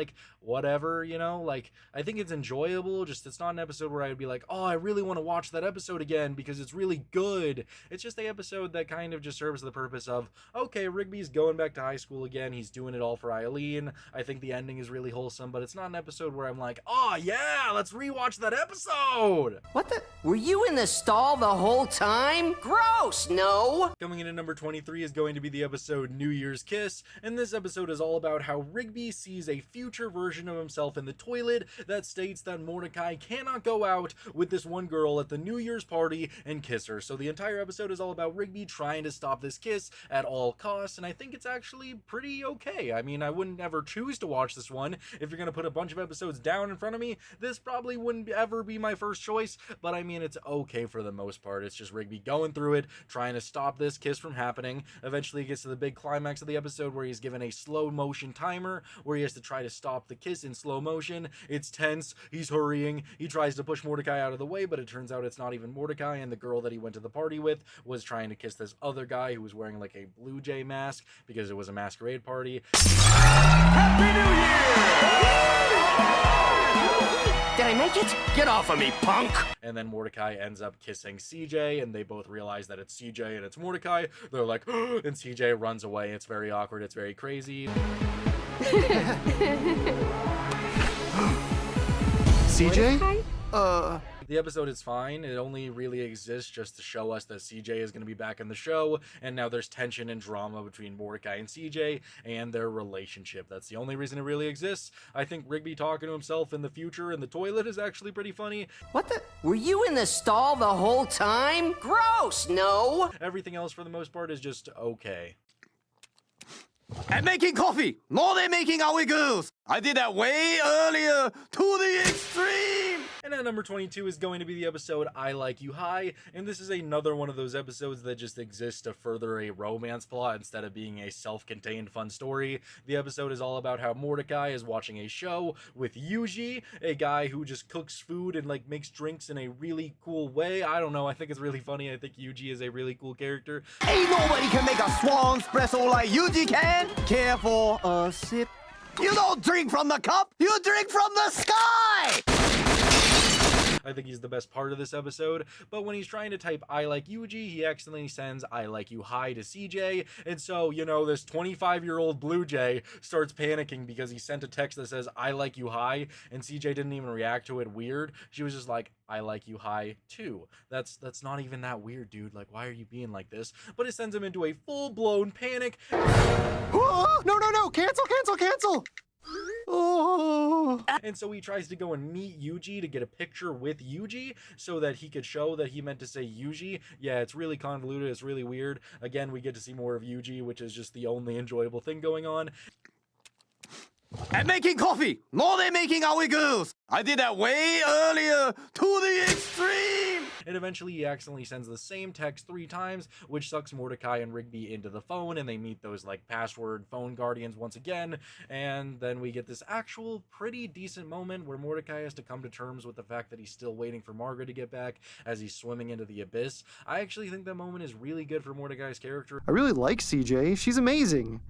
whatever, you know? I think it's enjoyable. Just it's not an episode where I would be like, oh, I really want to watch that episode again because it's really good. It's just an episode that kind of just serves the purpose of, okay, Rigby's going back to high school again. He's doing it all for Eileen. I think the ending is really wholesome, but it's not an episode where I'm like, oh, yeah, let's rewatch that episode. What the? Were you in the stall the whole time? Gross, no? Coming in at number 23 is going to be the episode New Year's Kiss. And this episode is all about how Rigby sees a future version of himself in the toilet that states that Mordecai cannot go out with this one girl at the New Year's party and kiss her. So the entire episode is all about Rigby trying to stop this kiss at all costs, and I think it's actually pretty okay. I mean, I wouldn't ever choose to watch this one. If you're gonna put a bunch of episodes down in front of me, this probably wouldn't ever be my first choice, but I mean, it's okay for the most part. It's just Rigby going through it, trying to stop this kiss from happening. Eventually he gets to the big climax of the episode where he's is given a slow motion timer where he has to try to stop the kiss in slow motion. It's tense. He's hurrying. He tries to push Mordecai out of the way, but it turns out it's not even Mordecai, and the girl that he went to the party with was trying to kiss this other guy who was wearing like a Blue Jay mask because it was a masquerade party. Happy New Year! Did I make it? Get off of me, punk! And then Mordecai ends up kissing CJ, and they both realize that it's CJ and it's Mordecai. They're like, and CJ runs away. It's very awkward. It's very crazy. CJ? The episode is fine. It only really exists just to show us that CJ is going to be back in the show, and now there's tension and drama between Mordecai and CJ and their relationship. That's the only reason it really exists. I think Rigby talking to himself in the future in the toilet is actually pretty funny. What the? Were you in the stall the whole time? Gross, no! Everything else, for the most part, is just okay. I'm making coffee, more than making our girls. I did that way earlier, to the extreme. And at number 22 is going to be the episode I Like You High, and this is another one of those episodes that just exists to further a romance plot instead of being a self-contained fun story. The episode is all about how Mordecai is watching a show with Yuji, a guy who just cooks food and like makes drinks in a really cool way. I don't know, I think it's really funny. I think Yuji is a really cool character. Ain't nobody can make a swan espresso like Yuji can. Care for a sip. You don't drink from the cup, you drink from the sky! I think he's the best part of this episode, but when he's trying to type I like Yuji, he accidentally sends I like you high to CJ, and so, you know, this 25-year-old Blue Jay starts panicking because he sent a text that says I like you high, and CJ didn't even react to it weird. She was just like, I like you high too. That's not even that weird, dude. Like, why are you being like this? But it sends him into a full-blown panic. Oh, no, cancel! Oh. And so he tries to go and meet Yuji to get a picture with Yuji so that he could show that he meant to say Yuji. Yeah, it's really convoluted. It's really weird. Again, we get to see more of Yuji, which is just the only enjoyable thing going on. I'm making coffee, more than making our girls. I did that way earlier, to the extreme. And eventually he accidentally sends the same text 3 times, which sucks Mordecai and Rigby into the phone, and they meet those like password phone guardians once again. And then we get this actual pretty decent moment where Mordecai has to come to terms with the fact that he's still waiting for Margaret to get back as he's swimming into the abyss. I actually think that moment is really good for Mordecai's character. I really like CJ. She's amazing.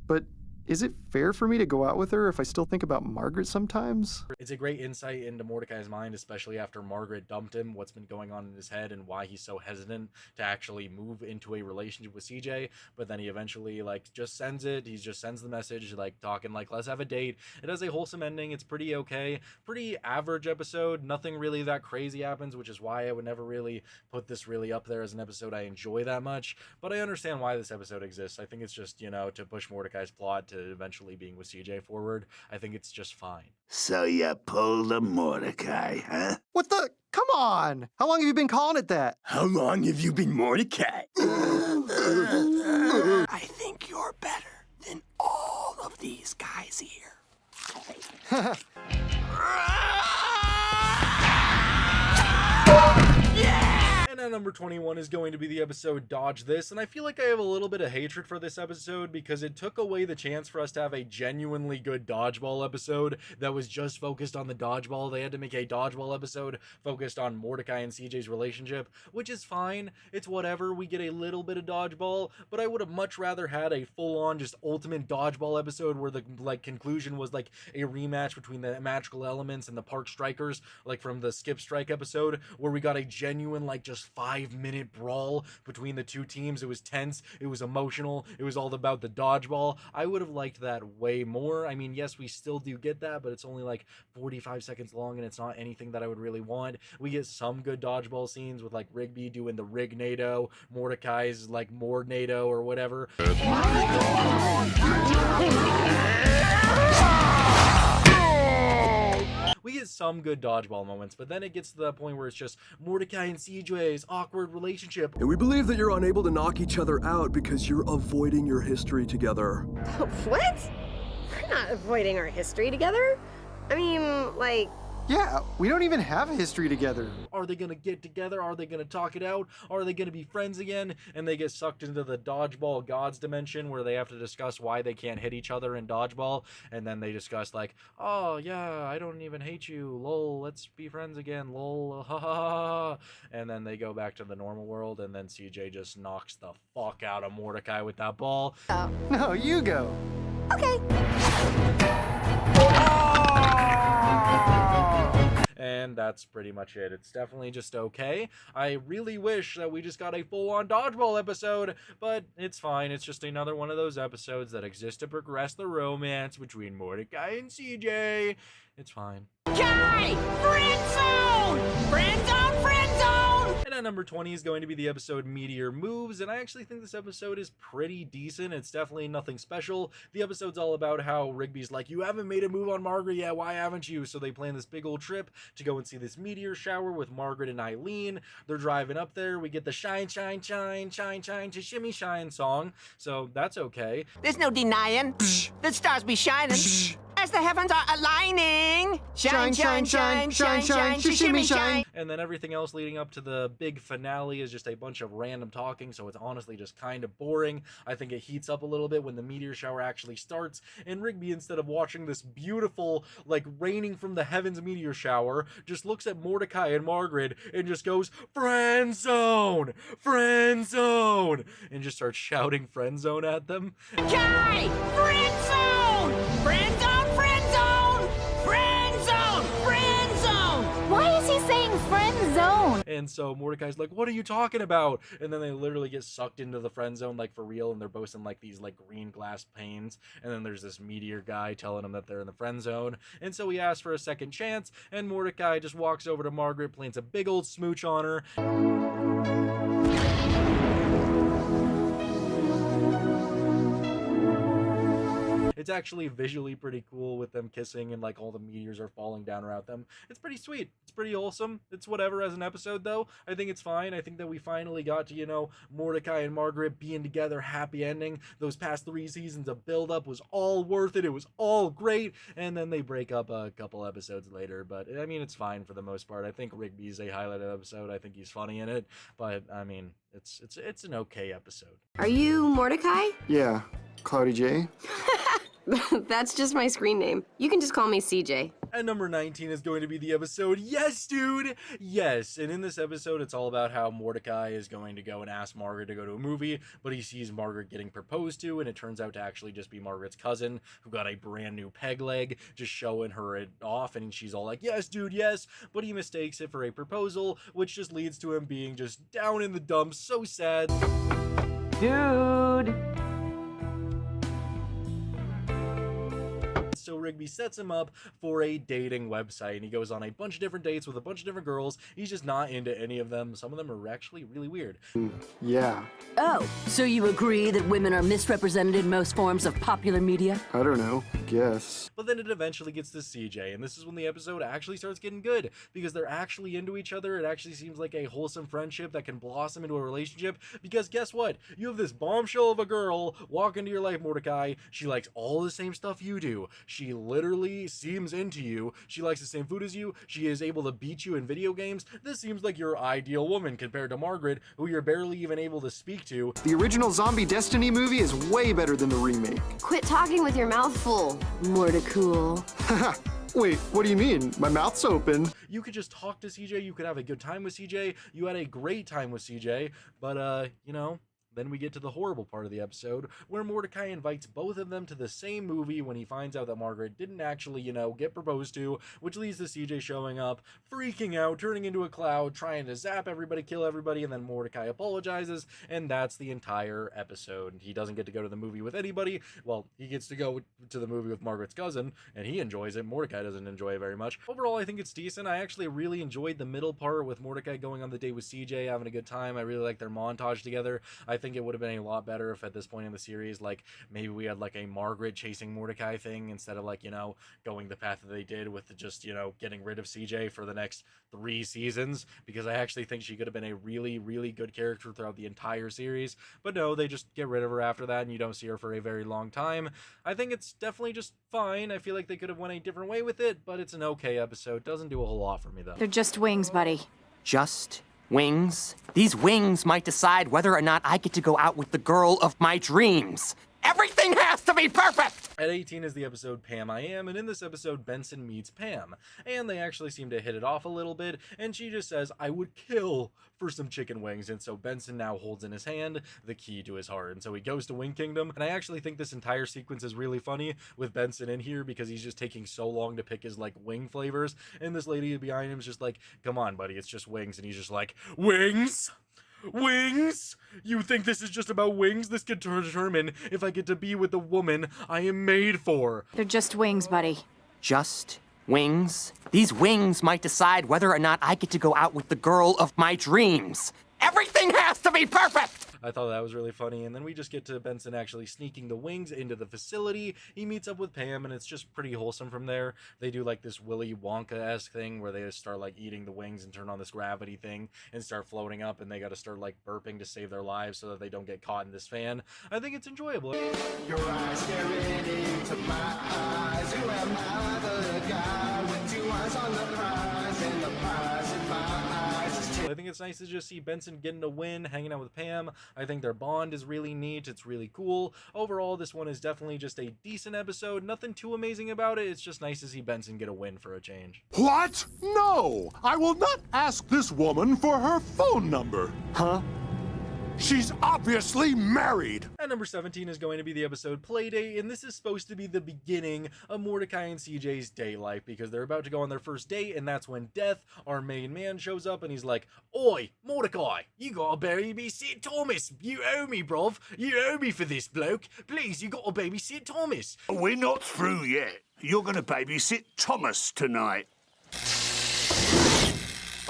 But is it fair for me to go out with her if I still think about Margaret sometimes? It's a great insight into Mordecai's mind, especially after Margaret dumped him, what's been going on in his head and why he's so hesitant to actually move into a relationship with CJ. But then he eventually like just sends it. He just sends the message like talking like, let's have a date. It has a wholesome ending. It's pretty okay. Pretty average episode. Nothing really that crazy happens, which is why I would never really put this really up there as an episode I enjoy that much. But I understand why this episode exists. I think it's just, you know, to push Mordecai's plot to eventually being with CJ forward. I think it's just fine. So you pulled a Mordecai, huh? What the? Come on! How long have you been calling it that? How long have you been Mordecai? I think you're better than all of these guys here. And at number 21 is going to be the episode Dodge This, and I feel like I have a little bit of hatred for this episode because it took away the chance for us to have a genuinely good dodgeball episode that was just focused on the dodgeball. They had to make a dodgeball episode focused on Mordecai and CJ's relationship, which is fine. It's whatever. We get a little bit of dodgeball, but I would have much rather had a full-on just ultimate dodgeball episode where the like conclusion was like a rematch between the magical elements and the park strikers, like from the Skip Strike episode, where we got a genuine like just 5-minute brawl between the two teams. It was tense, it was emotional, it was all about the dodgeball. I would have liked that way more. I mean, yes, we still do get that, but it's only like 45 seconds long and it's not anything that I would really want. We get some good dodgeball scenes with like Rigby doing the Rignado, Mordecai's like Mordnado or whatever. We get some good dodgeball moments, but then it gets to the point where it's just Mordecai and CJ's awkward relationship. And we believe that you're unable to knock each other out because you're avoiding your history together. What? We're not avoiding our history together. I mean, like, Yeah, we don't even have a history together. Are they gonna get together? Are they gonna talk it out? Are they gonna be friends again? And they get sucked into the dodgeball gods dimension where they have to discuss why they can't hit each other in dodgeball. And then they discuss like, oh yeah, I don't even hate you, lol, let's be friends again, lol, ha ha ha. And then they go back to the normal world, and then CJ just knocks the fuck out of Mordecai with that ball. No, you go. Okay. And that's pretty much it. It's definitely just okay. I really wish that we just got a full-on dodgeball episode, but it's fine. It's just another one of those episodes that exist to progress the romance between Mordecai and CJ. It's fine. Guy! Friend zone! Friend zone! Friend zone! And at number 20 is going to be the episode Meteor Moves, and I actually think this episode is pretty decent. It's definitely nothing special. The episode's all about how Rigby's like, you haven't made a move on Margaret yet, why haven't you? So they plan this big old trip to go and see this meteor shower with Margaret and Eileen. They're driving up there. We get the shine, shine, shine, shine, shine, to shimmy shine song, so that's okay. There's no denying. The stars be shining as the heavens are aligning. Shine, shine, shine, shine, shine, shimmy, shine. And then everything else leading up to the big finale is just a bunch of random talking, so it's honestly just kind of boring. I think it heats up a little bit when the meteor shower actually starts, and Rigby, instead of watching this beautiful, like, raining from the heavens meteor shower, just looks at Mordecai and Margaret and just goes, friend zone! Friend zone! And just starts shouting friend zone at them. Guy! Friend zone! Friend zone! Friend zone! Friend zone! Friend zone! Why is he saying friend zone? And so Mordecai's like, what are you talking about? And then they literally get sucked into the friend zone, like, for real, and they're both in, like, these, like, green glass panes. And then there's this meteor guy telling them that they're in the friend zone. And so he asks for a second chance, and Mordecai just walks over to Margaret, plants a big old smooch on her. It's actually visually pretty cool with them kissing and like all the meteors are falling down around them. It's pretty sweet. It's pretty wholesome. It's whatever as an episode though. I think it's fine. I think that we finally got to, you know, Mordecai and Margaret being together, happy ending. Those past 3 seasons of build up was all worth it. It was all great. And then they break up a couple episodes later, but I mean, it's fine for the most part. I think Rigby's a highlighted episode. I think he's funny in it, but I mean, it's an okay episode. Are you Mordecai? Yeah, Cloudy J. That's just my screen name. You can just call me CJ. And number 19 is going to be the episode Yes, Dude! Yes! And in this episode, it's all about how Mordecai is going to go and ask Margaret to go to a movie, but he sees Margaret getting proposed to, and it turns out to actually just be Margaret's cousin, who got a brand new peg leg, just showing her it off, and she's all like, yes, dude, yes! But he mistakes it for a proposal, which just leads to him being just down in the dumps, so sad. Dude! So Rigby sets him up for a dating website, and he goes on a bunch of different dates with a bunch of different girls. He's just not into any of them. Some of them are actually really weird. Yeah. Oh, so you agree that women are misrepresented in most forms of popular media? I don't know. Guess. But then it eventually gets to CJ, and this is when the episode actually starts getting good, because they're actually into each other. It actually seems like a wholesome friendship that can blossom into a relationship, because guess what? You have this bombshell of a girl walk into your life, Mordecai. She likes all the same stuff you do. She literally seems into you. She likes the same food as you. She is able to beat you in video games. This seems like your ideal woman compared to Margaret, who you're barely even able to speak to. The original Zombie Destiny movie is way better than the remake. Quit talking with your mouth full. Mordecool. Wait, what do you mean? My mouth's open. You could just talk to CJ. You could have a good time with CJ. You had a great time with CJ, but you know, then we get to the horrible part of the episode where Mordecai invites both of them to the same movie when he finds out that Margaret didn't actually, you know, get proposed to, which leads to CJ showing up, freaking out, turning into a cloud, trying to zap everybody, kill everybody, and then Mordecai apologizes, and that's the entire episode. He doesn't get to go to the movie with anybody. Well, he gets to go to the movie with Margaret's cousin, and he enjoys it. Mordecai doesn't enjoy it very much. Overall, I think it's decent. I actually really enjoyed the middle part with Mordecai going on the date with CJ, having a good time. I really like their montage together. I think think it would have been a lot better if at this point in the series, like, maybe we had like a Margaret chasing Mordecai thing instead of like, you know, going the path that they did with just, you know, getting rid of CJ for the next 3 seasons, because I actually think she could have been a really, really good character throughout the entire series. But no, they just get rid of her after that and you don't see her for a very long time. I think it's definitely just fine. I feel like they could have went a different way with it, but it's an okay episode. Doesn't do a whole lot for me though. They're just wings, buddy. Just wings? These wings might decide whether or not I get to go out with the girl of my dreams. Everything has to be perfect! At 18 is the episode Pam I Am, and in this episode Benson meets Pam, and they actually seem to hit it off a little bit, and she just says, I would kill for some chicken wings, and so Benson now holds in his hand the key to his heart, and so he goes to Wing Kingdom, and I actually think this entire sequence is really funny with Benson in here, because he's just taking so long to pick his, like, wing flavors, and this lady behind him is just like, come on, buddy, it's just wings, and he's just like, wings? Wings? You think this is just about wings? This could determine if I get to be with the woman I am made for. They're just wings, buddy. Just wings? These wings might decide whether or not I get to go out with the girl of my dreams. Everything has to be perfect! I thought that was really funny, and then we just get to Benson actually sneaking the wings into the facility. He meets up with Pam, and it's just pretty wholesome from there. They do like this Willy Wonka-esque thing where they just start like eating the wings and turn on this gravity thing and start floating up, and they got to start like burping to save their lives so that they don't get caught in this fan. I think it's enjoyable. Your eyes staring into my eyes. Who am I, the guy with 2 eyes on the prize, and the prize in my eyes is I think it's nice to just see Benson getting a win, hanging out with Pam. I think their bond is really neat. It's really cool. Overall, this one is definitely just a decent episode. Nothing too amazing about it. It's just nice to see Benson get a win for a change. What? No! I will not ask this woman for her phone number. Huh? She's obviously married! At number 17 is going to be the episode Playday, and this is supposed to be the beginning of Mordecai and CJ's date life, because they're about to go on their first date, and that's when Death, our main man, shows up, and he's like, Oi, Mordecai, you gotta babysit Thomas. You owe me, bruv. You owe me for this, bloke. Please, you gotta babysit Thomas. We're not through yet. You're gonna babysit Thomas tonight.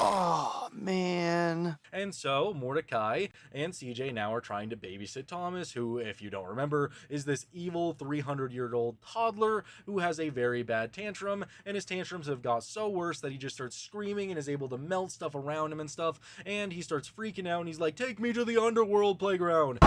Oh, man. And so, Mordecai and CJ now are trying to babysit Thomas, who, if you don't remember, is this evil 300-year-old toddler who has a very bad tantrum, and his tantrums have got so worse that he just starts screaming and is able to melt stuff around him and stuff, and he starts freaking out, and he's like, take me to the underworld playground.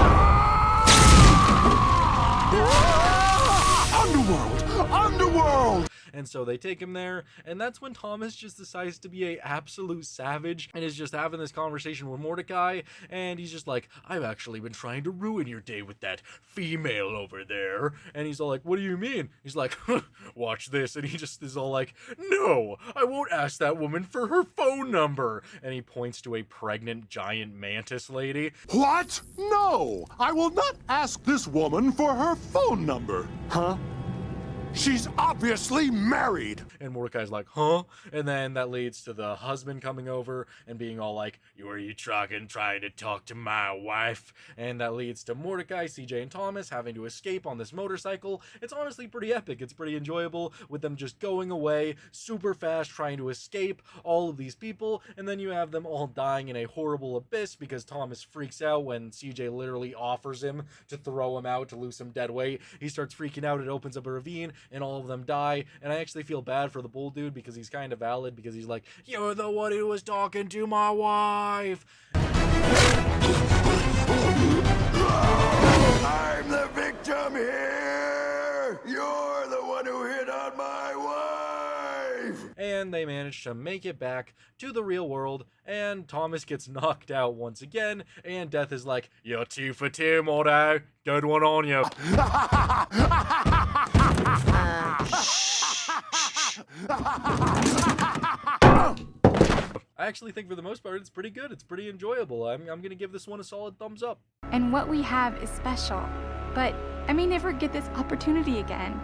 Underworld! And so they take him there, and that's when Thomas just decides to be a absolute savage and is just having this conversation with Mordecai, and he's just like, I've actually been trying to ruin your day with that female over there. And he's all like, what do you mean? He's like, watch this. And he just is all like, no, I won't ask that woman for her phone number. And he points to a pregnant giant mantis lady. What? No! I will not ask this woman for her phone number. Huh? She's obviously married. And Mordecai's like, huh? And then that leads to the husband coming over and being all like, are you trying to talk to my wife? And that leads to Mordecai, CJ, and Thomas having to escape on this motorcycle. It's honestly pretty epic. It's pretty enjoyable with them just going away super fast, trying to escape all of these people. And then you have them all dying in a horrible abyss because Thomas freaks out when CJ literally offers him to throw him out to lose some dead weight. He starts freaking out. It opens up a ravine, and all of them die. And I actually feel bad for the bull dude because he's kind of valid, because he's like, you're the one who was talking to my wife. I'm the victim here! You're the one who hit on my wife! And they manage to make it back to the real world, and Thomas gets knocked out once again, and Death is like, you're 2 for 2, Moreai. Good one on you. I actually think for the most part it's pretty good. It's pretty enjoyable. I'm gonna give this one a solid thumbs up. And what we have is special, but I may never get this opportunity again.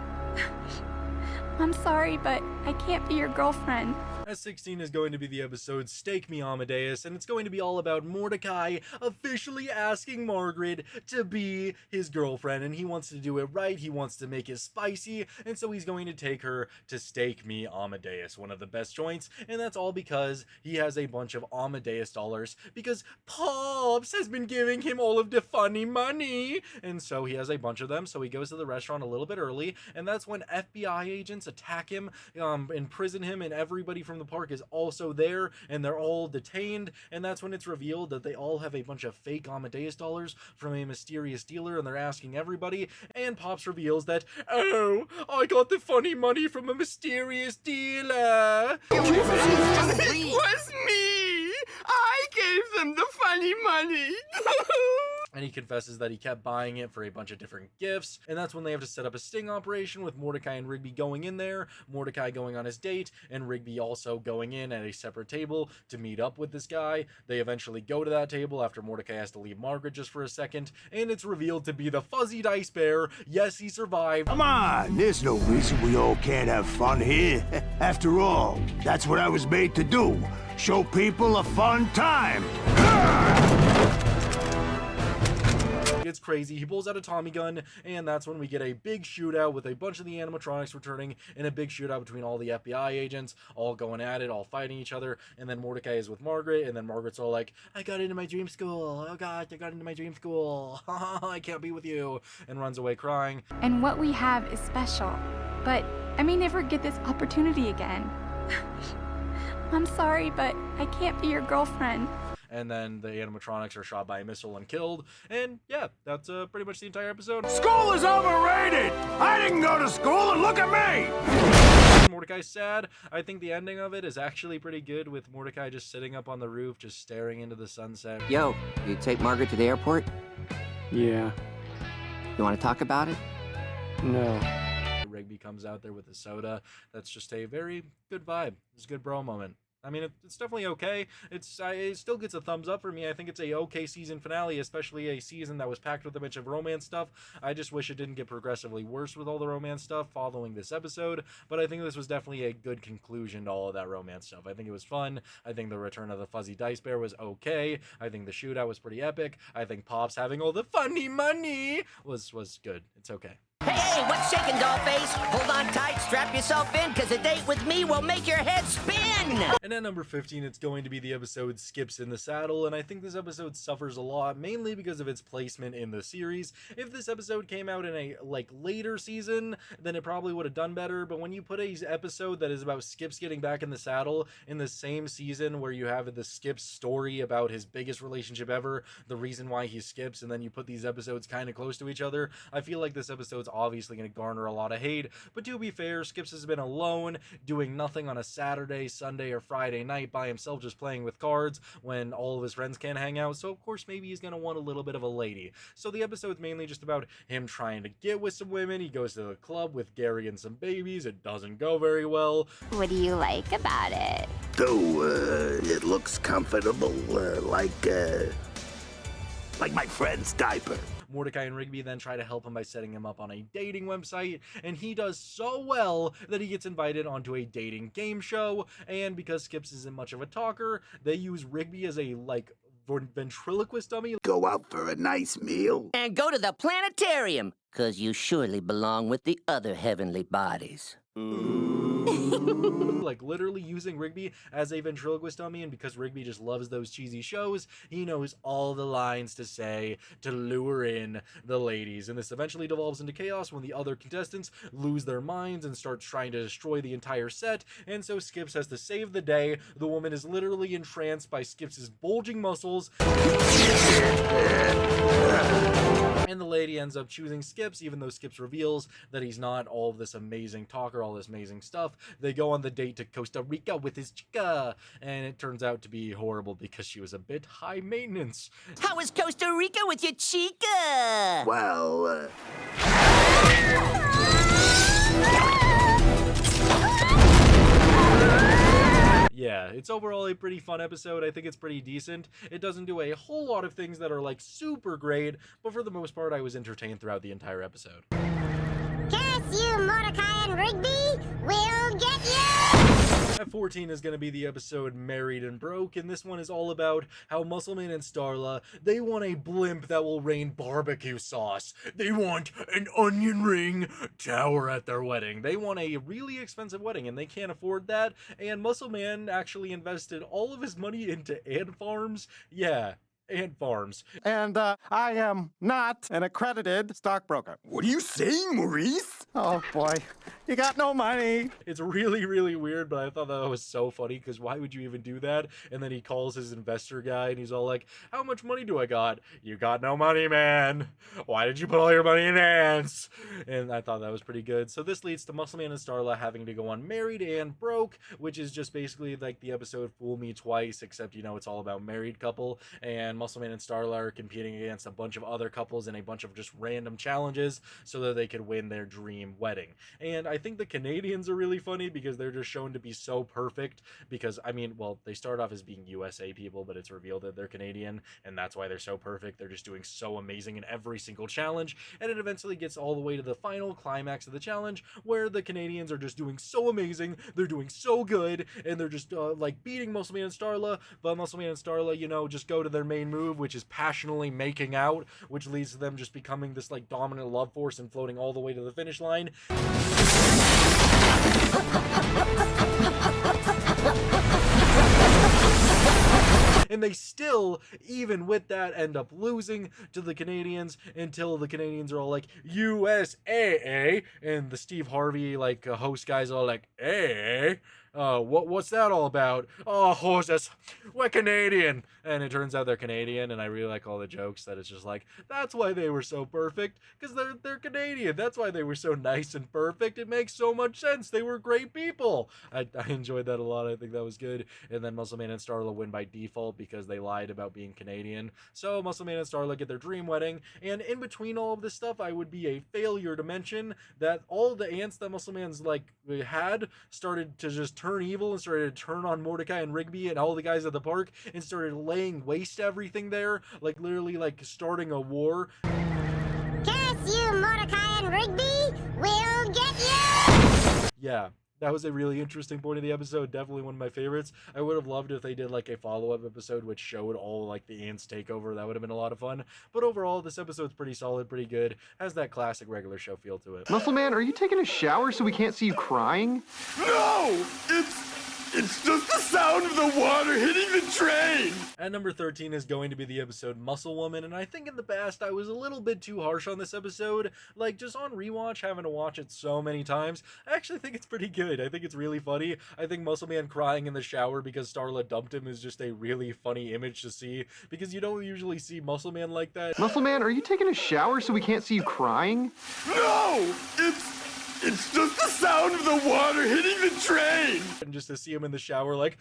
I'm sorry, but I can't be your girlfriend. As 16 is going to be the episode Stake Me Amadeus, and it's going to be all about Mordecai officially asking Margaret to be his girlfriend, and he wants to do it right, he wants to make it spicy, and so he's going to take her to Stake Me Amadeus, one of the best joints, and that's all because he has a bunch of Amadeus dollars, because Pops has been giving him all of the funny money, and so he has a bunch of them, so he goes to the restaurant a little bit early, and that's when FBI agents attack him, imprison him, and everybody from the park is also there, and they're all detained, and that's when it's revealed that they all have a bunch of fake Amadeus dollars from a mysterious dealer, and they're asking everybody, and Pops reveals that, oh, I got the funny money from a mysterious dealer. It was me! I gave them the funny money! And he confesses that he kept buying it for a bunch of different gifts, and that's when they have to set up a sting operation with Mordecai and Rigby going in there, Mordecai going on his date, and Rigby also going in at a separate table to meet up with this guy. They eventually go to that table after Mordecai has to leave Margaret just for a second, and it's revealed to be the Fuzzy Dice Bear. Yes, he survived. Come on, there's no reason we all can't have fun here. After all, that's what I was made to do. Show people a fun time. It's crazy. He pulls out a Tommy gun, and that's when we get a big shootout with a bunch of the animatronics returning, and a big shootout between all the FBI agents, all going at it, all fighting each other, and then Mordecai is with Margaret, and then Margaret's all like, I got into my dream school. Oh gosh, I got into my dream school. I can't be with you, and runs away crying. And what we have is special, but I may never get this opportunity again. I'm sorry, but I can't be your girlfriend. And then the animatronics are shot by a missile and killed. And yeah, that's pretty much the entire episode. School is overrated! I didn't go to school, and look at me! Mordecai's sad. I think the ending of it is actually pretty good, with Mordecai just sitting up on the roof, just staring into the sunset. Yo, you take Margaret to the airport? Yeah. You want to talk about it? No. Rigby comes out there with a soda. That's just a very good vibe. It's a good bro moment. I mean, it's definitely okay. It still gets a thumbs up for me. I think it's a okay season finale, especially a season that was packed with a bunch of romance stuff. I just wish it didn't get progressively worse with all the romance stuff following this episode, but I think this was definitely a good conclusion to all of that romance stuff. I think it was fun. I think the return of the Fuzzy Dice Bear was okay. I think the shootout was pretty epic. I think Pops having all the funny money was good. It's okay. Hey, what's shaking, dollface? Hold on tight, strap yourself in, because a date with me will make your head spin! And at number 15, it's going to be the episode Skips in the Saddle, and I think this episode suffers a lot, mainly because of its placement in the series. If this episode came out in a, later season, then it probably would have done better, but when you put a episode that is about Skips getting back in the saddle in the same season where you have the Skips story about his biggest relationship ever, the reason why he skips, and then you put these episodes kind of close to each other, I feel like this episode's obviously going to garner a lot of hate, but to be fair, Skips has been alone, doing nothing on a Saturday, Sunday, or Friday night by himself, just playing with cards when all of his friends can't hang out, so of course maybe he's going to want a little bit of a lady. So the episode's mainly just about him trying to get with some women. He goes to the club with Gary and some babies. It doesn't go very well. What do you like about it? It looks comfortable, like my friend's diaper. Mordecai and Rigby then try to help him by setting him up on a dating website, and he does so well that he gets invited onto a dating game show, and because Skips isn't much of a talker, they use Rigby as a, ventriloquist dummy. Go out for a nice meal. And go to the planetarium, because you surely belong with the other heavenly bodies. Literally using Rigby as a ventriloquist dummy, and because Rigby just loves those cheesy shows, he knows all the lines to say to lure in the ladies, and this eventually devolves into chaos when the other contestants lose their minds and start trying to destroy the entire set, and so Skips has to save the day. The woman is literally entranced by Skips's bulging muscles, and the lady ends up choosing Skips, even though Skips reveals that he's not all of this amazing talker, all this amazing stuff. They go on the date to Costa Rica with his chica, and it turns out to be horrible because she was a bit high maintenance. How was Costa Rica with your chica? Well, Yeah, it's overall a pretty fun episode. I think it's pretty decent. It doesn't do a whole lot of things that are super great, but for the most part, I was entertained throughout the entire episode. Curse you, Mordecai and Rigby! We'll get you! At 14 is going to be the episode Married and Broke, and this one is all about how Muscleman and Starla, they want a blimp that will rain barbecue sauce. They want an onion ring tower at their wedding. They want a really expensive wedding, and they can't afford that, and Muscleman actually invested all of his money into ant farms. Yeah, ant farms. And I am not an accredited stockbroker. What are you saying, Maurice? Oh boy, you got no money. It's really, really weird, but I thought that was so funny, because why would you even do that? And then he calls his investor guy, and he's all like, how much money do I got? You got no money, man. Why did you put all your money in ants? And I thought that was pretty good. So this leads to Muscleman and Starla having to go on Married and Broke, which is just basically like the episode Fool Me Twice, except, you know, it's all about married couple, and Muscleman and Starla are competing against a bunch of other couples in a bunch of just random challenges so that they could win their dream wedding. And I think the Canadians are really funny because they're just shown to be so perfect, because, I mean, well, they start off as being USA people, but it's revealed that they're Canadian, and that's why they're so perfect. They're just doing so amazing in every single challenge, and it eventually gets all the way to the final climax of the challenge, where the Canadians are just doing so amazing, they're doing so good, and they're just, like, beating Muscleman and Starla, but Muscleman and Starla, you know, just go to their main move, which is passionately making out, which leads to them just becoming this, like, dominant love force and floating all the way to the finish line. And they still, even with that, end up losing to the Canadians until the Canadians are all like, USA, and the Steve Harvey, like, host guys are all like, hey, what's that all about? Oh, horses, we're Canadian. And it turns out they're Canadian, and I really like all the jokes that it's just like, that's why they were so perfect, because they're Canadian. That's why they were so nice and perfect. It makes so much sense. They were great people. I enjoyed that a lot. I think that was good. And then Muscleman and Starla win by default because they lied about being Canadian. So Muscleman and Starla get their dream wedding, and in between all of this stuff, I would be a failure to mention that all the ants that Muscleman's, like, had started to just turn evil and started to turn on Mordecai and Rigby and all the guys at the park and started laying waste to everything there, like literally like starting a war. Curse you, Mordecai and Rigby! We'll get you! Yeah. That was a really interesting point of the episode, definitely one of my favorites. I would have loved if they did like a follow-up episode which showed all like the ants takeover. That would have been a lot of fun. But overall, this episode's pretty solid, pretty good. Has that classic regular show feel to it. Muscleman, are you taking a shower so we can't see you crying? No! It's just the sound of the water hitting the drain! At number 13 is going to be the episode Muscle Woman, and I think in the past I was a little bit too harsh on this episode. Like, just on rewatch, having to watch it so many times, I actually think it's pretty good. I think it's really funny. I think Muscle Man crying in the shower because Starla dumped him is just a really funny image to see, because you don't usually see Muscle Man like that. Muscleman, are you taking a shower so we can't see you crying? No! It's just the sound of the water hitting the drain! And just to see him in the shower like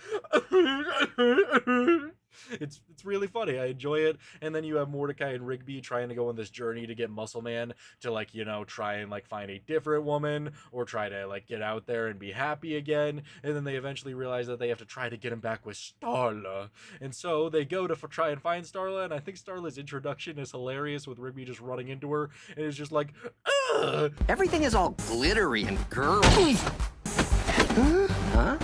it's really funny. I enjoy it. And then you have Mordecai and Rigby trying to go on this journey to get Muscle Man to, like, you know, try and like find a different woman or try to like get out there and be happy again. And then they eventually realize that they have to try to get him back with Starla. And so they go to try and find Starla, and I think Starla's introduction is hilarious with Rigby just running into her and it's just like, ugh! Everything is all glittery and girly. Huh?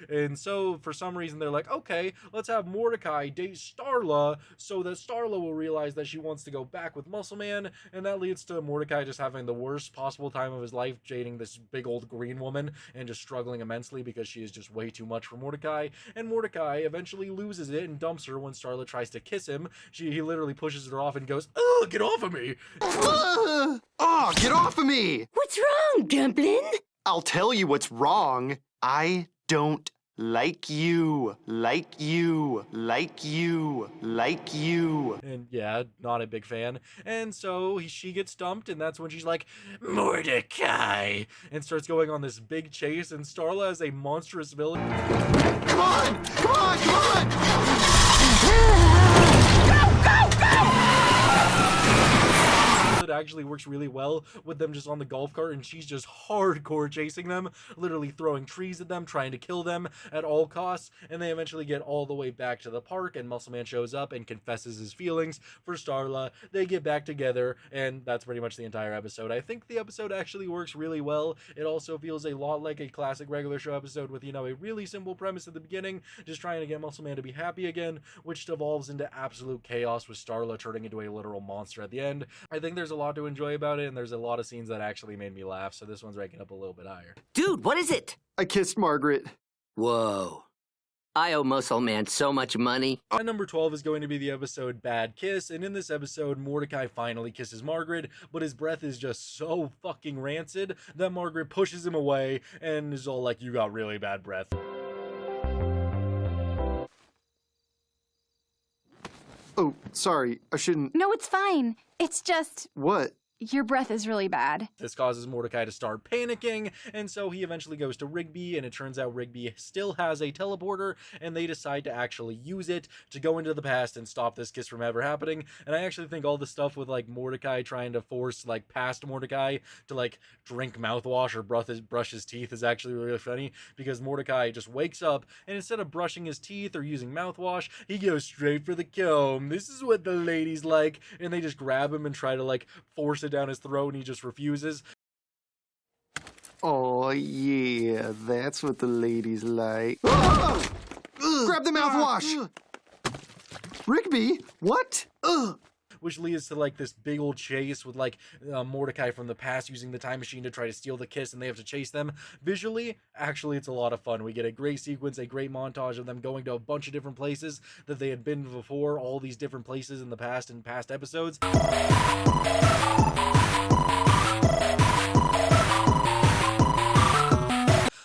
And so, for some reason, they're like, okay, let's have Mordecai date Starla so that Starla will realize that she wants to go back with Muscle Man, and that leads to Mordecai just having the worst possible time of his life dating this big old green woman and just struggling immensely because she is just way too much for Mordecai, and Mordecai eventually loses it and dumps her when Starla tries to kiss him. He literally pushes her off and goes, ugh, get off of me! Oh, get off of me! What's wrong, Dumpling? I'll tell you what's wrong. I don't like you. And yeah, not a big fan. And so she gets dumped, and that's when she's like, Mordecai! And starts going on this big chase, and Starla is a monstrous villain. Come on! Come on! Come on! The It actually works really well with them just on the golf cart, and she's just hardcore chasing them, literally throwing trees at them, trying to kill them at all costs, and they eventually get all the way back to the park, and Muscle Man shows up and confesses his feelings for Starla. They get back together, and that's pretty much the entire episode. I think the episode actually works really well. It also feels a lot like a classic regular show episode with, you know, a really simple premise at the beginning, just trying to get Muscle Man to be happy again, which devolves into absolute chaos with Starla turning into a literal monster at the end. I think there's a lot to enjoy about it, and there's a lot of scenes that actually made me laugh, so this one's ranking up a little bit higher. Dude, what is it? I kissed Margaret. Whoa. I owe Muscle Man so much money. At number 12 is going to be the episode Bad Kiss, and in this episode, Mordecai finally kisses Margaret, but his breath is just so fucking rancid that Margaret pushes him away and is all like, "You got really bad breath." Oh, sorry, I shouldn't... No, it's fine. It's just... What? Your breath is really bad. This causes Mordecai to start panicking, and so he eventually goes to Rigby, and it turns out Rigby still has a teleporter, and they decide to actually use it to go into the past and stop this kiss from ever happening. And I actually think all the stuff with, like, Mordecai trying to force, like, past Mordecai to, like, drink mouthwash or brush his teeth is actually really funny, because Mordecai just wakes up, and instead of brushing his teeth or using mouthwash, he goes straight for the comb. This is what the ladies like, and they just grab him and try to, like, force it down his throat, and he just refuses. Oh, yeah, that's what the ladies like. Grab the mouthwash! Rigby, what? Which leads to, like, this big old chase with, like, Mordecai from the past using the time machine to try to steal the kiss, and they have to chase them. Visually, actually, it's a lot of fun. We get a great sequence, a great montage of them going to a bunch of different places that they had been before, all these different places in the past and past episodes.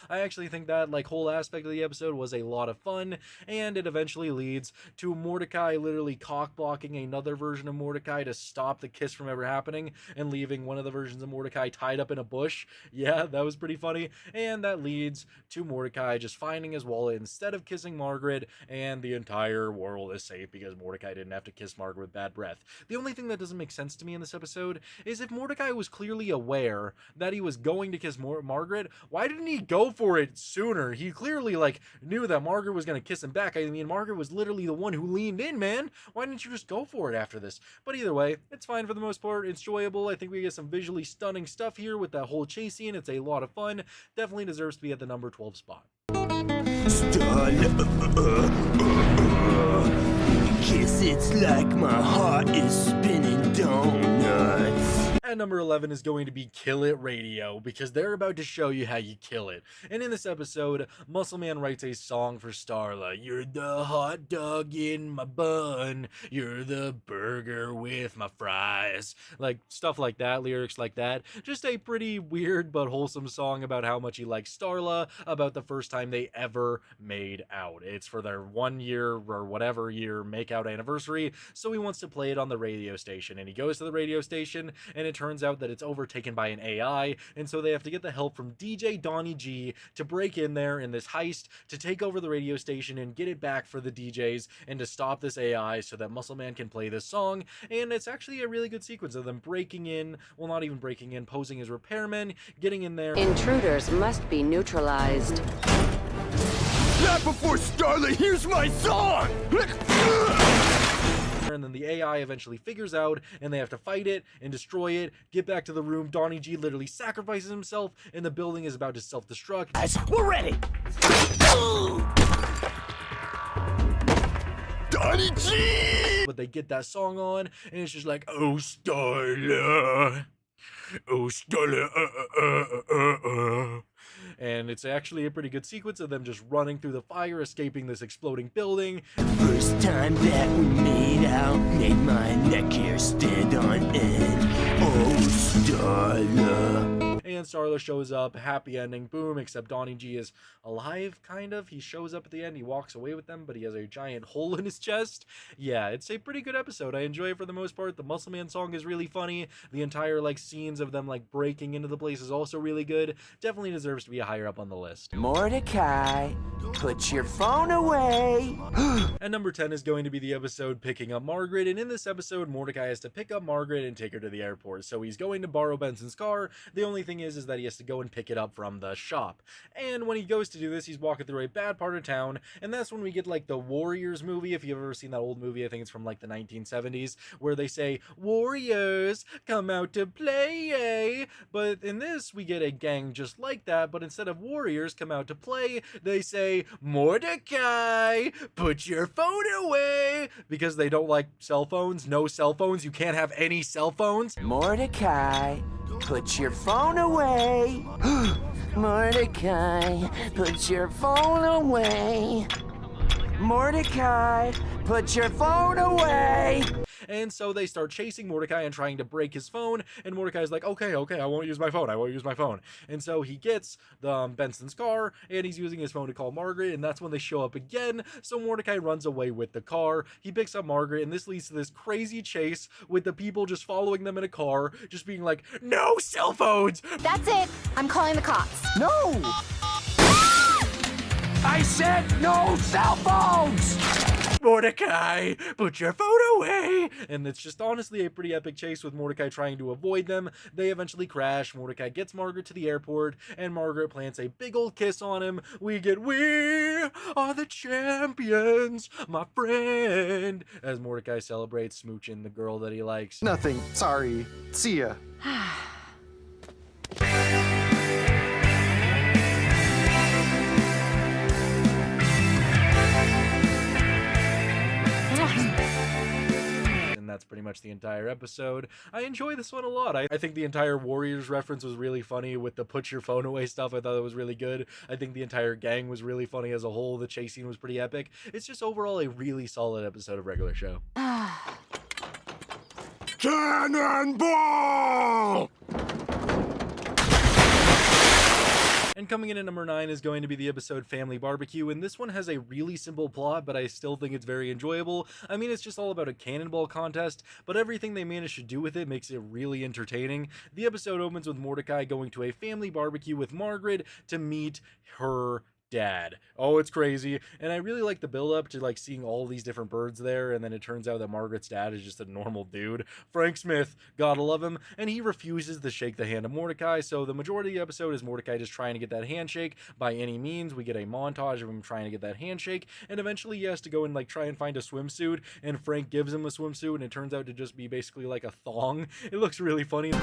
I actually think that, like, whole aspect of the episode was a lot of fun, and it eventually leads to Mordecai literally cock-blocking another version of Mordecai to stop the kiss from ever happening, and leaving one of the versions of Mordecai tied up in a bush. Yeah, that was pretty funny, and that leads to Mordecai just finding his wallet instead of kissing Margaret, and the entire world is safe because Mordecai didn't have to kiss Margaret with bad breath. The only thing that doesn't make sense to me in this episode is if Mordecai was clearly aware that he was going to kiss Margaret, why didn't he go for it sooner? He clearly, like, knew that Margaret was going to kiss him back. I mean, Margaret was literally the one who leaned in, man. Why didn't you just go for it after this? But either way, it's fine for the most part. It's enjoyable. I think we get some visually stunning stuff here with that whole chase scene. It's a lot of fun. Definitely deserves to be at the number 12 spot. Kiss, it's like my heart is spinning donuts. At number 11 is going to be Kill It Radio, because they're about to show you how you kill it. And in this episode, Muscle Man writes a song for Starla. You're the hot dog in my bun. You're the burger with my fries. Like, stuff like that, lyrics like that. Just a pretty weird but wholesome song about how much he likes Starla, about the first time they ever made out. It's for their 1 year or whatever year make-out anniversary, so he wants to play it on the radio station. And he goes to the radio station, and it turns out that it's overtaken by an AI, and so they have to get the help from DJ Donnie G to break in there in this heist to take over the radio station and get it back for the DJs and to stop this AI so that Muscle Man can play this song. And it's actually a really good sequence of them breaking in, well, not even breaking in, posing as repairmen, getting in there. Intruders must be neutralized. Not before Starla hears my song! And then the AI eventually figures out, and they have to fight it and destroy it, get back to the room. Donnie G literally sacrifices himself, and the building is about to self-destruct. Guys, we're ready! Donnie G! But they get that song on, and it's just like, oh, Starla. Oh, Starla, And it's actually a pretty good sequence of them just running through the fire, escaping this exploding building. First time that we made out, made my neck hair stand on end. Oh, Starla. Man Starla shows up, happy ending, boom, except Donnie G is alive, kind of. He shows up at the end, he walks away with them, but he has a giant hole in his chest. Yeah, it's a pretty good episode. I enjoy it for the most part. The Muscle Man song is really funny. The entire, like, scenes of them, like, breaking into the place is also really good. Definitely deserves to be higher up on the list. Mordecai, put your phone away. And number 10 is going to be the episode Picking Up Margaret, and in this episode, Mordecai has to pick up Margaret and take her to the airport. So he's going to borrow Benson's car. The only thing is that he has to go and pick it up from the shop. And when he goes to do this, he's walking through a bad part of town, and that's when we get, like, the Warriors movie. If you've ever seen that old movie, I think it's from, like, the 1970s, where they say, "Warriors, come out to play." But in this, we get a gang just like that, but instead of warriors come out to play, they say, "Mordecai, put your phone away," because they don't like cell phones. No cell phones. You can't have any cell phones. Mordecai, put your phone away. Mordecai, put your phone away. Mordecai, put your phone away. And so they start chasing Mordecai and trying to break his phone, and Mordecai's like, okay, I won't use my phone. And so he gets Benson's car, and he's using his phone to call Margaret, and that's when they show up again. So Mordecai runs away with the car. He picks up Margaret, and this leads to this crazy chase with the people just following them in a car, just being like, "No cell phones!" That's it. I'm calling the cops. No! I said no cell phones! "Mordecai, put your phone away!" And it's just honestly a pretty epic chase with Mordecai trying to avoid them. They eventually crash. Mordecai gets Margaret to the airport, and Margaret plants a big old kiss on him. We get "We are the champions, my friend," as Mordecai celebrates smooching the girl that he likes. Nothing. Sorry. See ya. That's pretty much the entire episode. I enjoy this one a lot. I think the entire Warriors reference was really funny with the "put your phone away" stuff. I thought it was really good. I think the entire gang was really funny as a whole. The chase scene was pretty epic. It's just overall a really solid episode of Regular Show. Cannonball! And coming in at number 9 is going to be the episode Family Barbecue, and this one has a really simple plot, but I still think it's very enjoyable. I mean, it's just all about a cannonball contest, but everything they manage to do with it makes it really entertaining. The episode opens with Mordecai going to a family barbecue with Margaret to meet her dad. Oh, it's crazy. And I really like the build up to like seeing all these different birds there, and then it turns out that Margaret's dad is just a normal dude. Frank Smith, gotta love him, and he refuses to shake the hand of Mordecai. So the majority of the episode is Mordecai just trying to get that handshake by any means. We get a montage of him trying to get that handshake, and eventually he has to go and like try and find a swimsuit, and Frank gives him a swimsuit, and it turns out to just be basically like a thong. It looks really funny.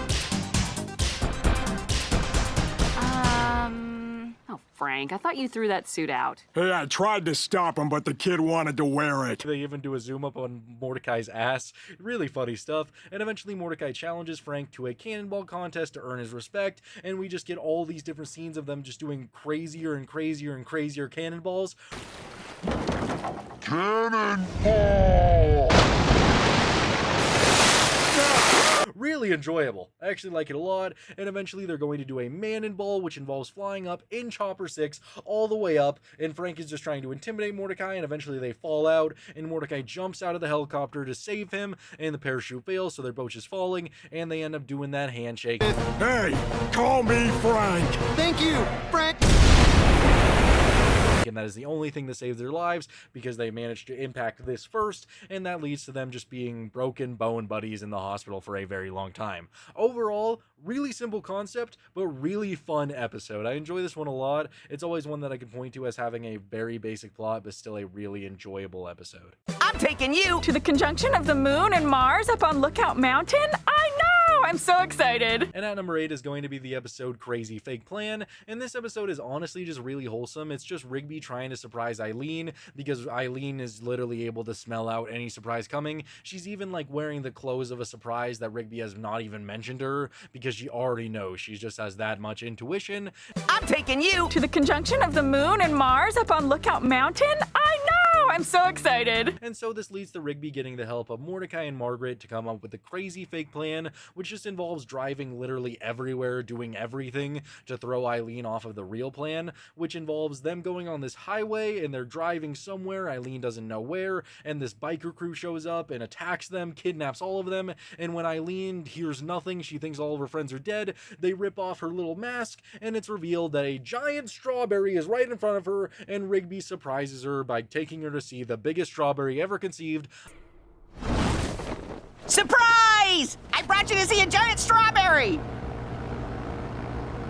Oh, Frank, I thought you threw that suit out. Hey, I tried to stop him, but the kid wanted to wear it. They even do a zoom up on Mordecai's ass. Really funny stuff. And eventually Mordecai challenges Frank to a cannonball contest to earn his respect, and we just get all these different scenes of them just doing crazier and crazier and crazier cannonballs. Cannonball! Really enjoyable. I actually like it a lot. And eventually they're going to do a man in ball, which involves flying up in Chopper 6 all the way up, and Frank is just trying to intimidate Mordecai, and eventually they fall out, and Mordecai jumps out of the helicopter to save him, and the parachute fails, so their boat is falling, and they end up doing that handshake. Hey, call me Frank. Thank you, Frank. And that is the only thing that saves their lives, because they managed to impact this first, and that leads to them just being broken bone buddies in the hospital for a very long time. Overall, really simple concept, but really fun episode. I enjoy this one a lot. It's always one that I can point to as having a very basic plot, but still a really enjoyable episode. I'm taking you to the conjunction of the moon and Mars up on Lookout Mountain. I know! I'm so excited. And at number 8 is going to be the episode Crazy Fake Plan, and this episode is honestly just really wholesome. It's just Rigby trying to surprise Eileen, because Eileen is literally able to smell out any surprise coming. She's even like wearing the clothes of a surprise that Rigby has not even mentioned to her, because she already knows. She just has that much intuition. I'm taking you to the conjunction of the moon and Mars up on Lookout Mountain. I know! I'm so excited. And so this leads to Rigby getting the help of Mordecai and Margaret to come up with a crazy fake plan, which just involves driving literally everywhere, doing everything to throw Eileen off of the real plan, which involves them going on this highway and they're driving somewhere, Eileen doesn't know where, and this biker crew shows up and attacks them, kidnaps all of them, and when Eileen hears nothing, she thinks all of her friends are dead, they rip off her little mask, and it's revealed that a giant strawberry is right in front of her, and Rigby surprises her by taking her to see the biggest strawberry ever conceived. Surprise! I brought you to see a giant strawberry!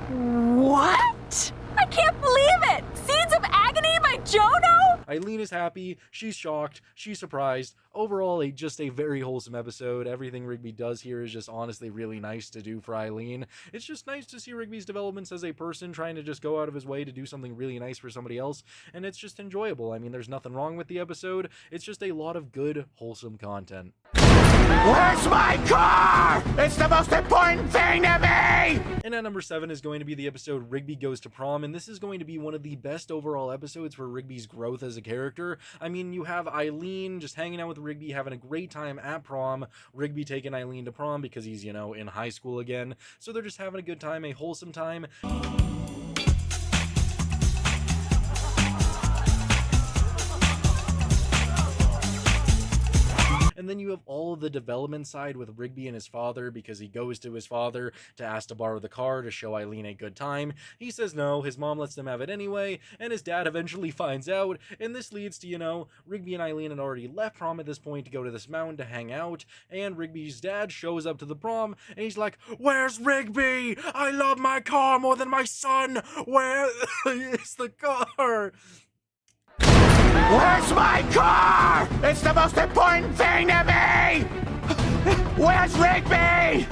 What? I can't believe it! Seeds of Agony by Jono? Eileen is happy, she's shocked, she's surprised. Overall, just a very wholesome episode. Everything Rigby does here is just honestly really nice to do for Eileen. It's just nice to see Rigby's developments as a person, trying to just go out of his way to do something really nice for somebody else, and it's just enjoyable. I mean, there's nothing wrong with the episode. It's just a lot of good, wholesome content. Where's my car? It's the most important thing to me! And at number 7 is going to be the episode Rigby Goes to Prom, and this is going to be one of the best overall episodes for Rigby's growth as a character. I mean, you have Eileen just hanging out with Rigby, having a great time at prom, Rigby taking Eileen to prom because he's, you know, in high school again, so they're just having a good time, a wholesome time. And then you have all of the development side with Rigby and his father, because he goes to his father to ask to borrow the car to show Eileen a good time. He says no, his mom lets them have it anyway, and his dad eventually finds out, and this leads to, you know, Rigby and Eileen had already left prom at this point to go to this mountain to hang out, and Rigby's dad shows up to the prom, and he's like, "Where's Rigby? I love my car more than my son! Where is the car?" Where's my car? It's the most important thing to me! Where's Rigby?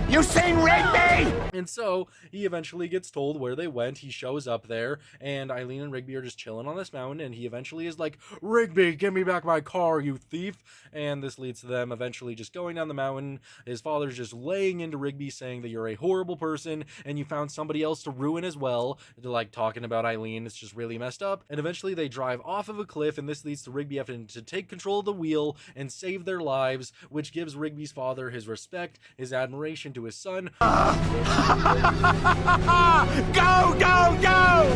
You seen Rigby? And so he eventually gets told where they went. He shows up there, and Eileen and Rigby are just chilling on this mountain, and he eventually is like, "Rigby, give me back my car, you thief!" And this leads to them eventually just going down the mountain. His father's just laying into Rigby, saying that you're a horrible person, and you found somebody else to ruin as well. They're like talking about Eileen. It's just really messed up. And eventually they drive off of a cliff, and this leads to Rigby having to take control of the wheel and save their lives, which gives Rigby's father his respect, his admiration to his son. Go, go, go!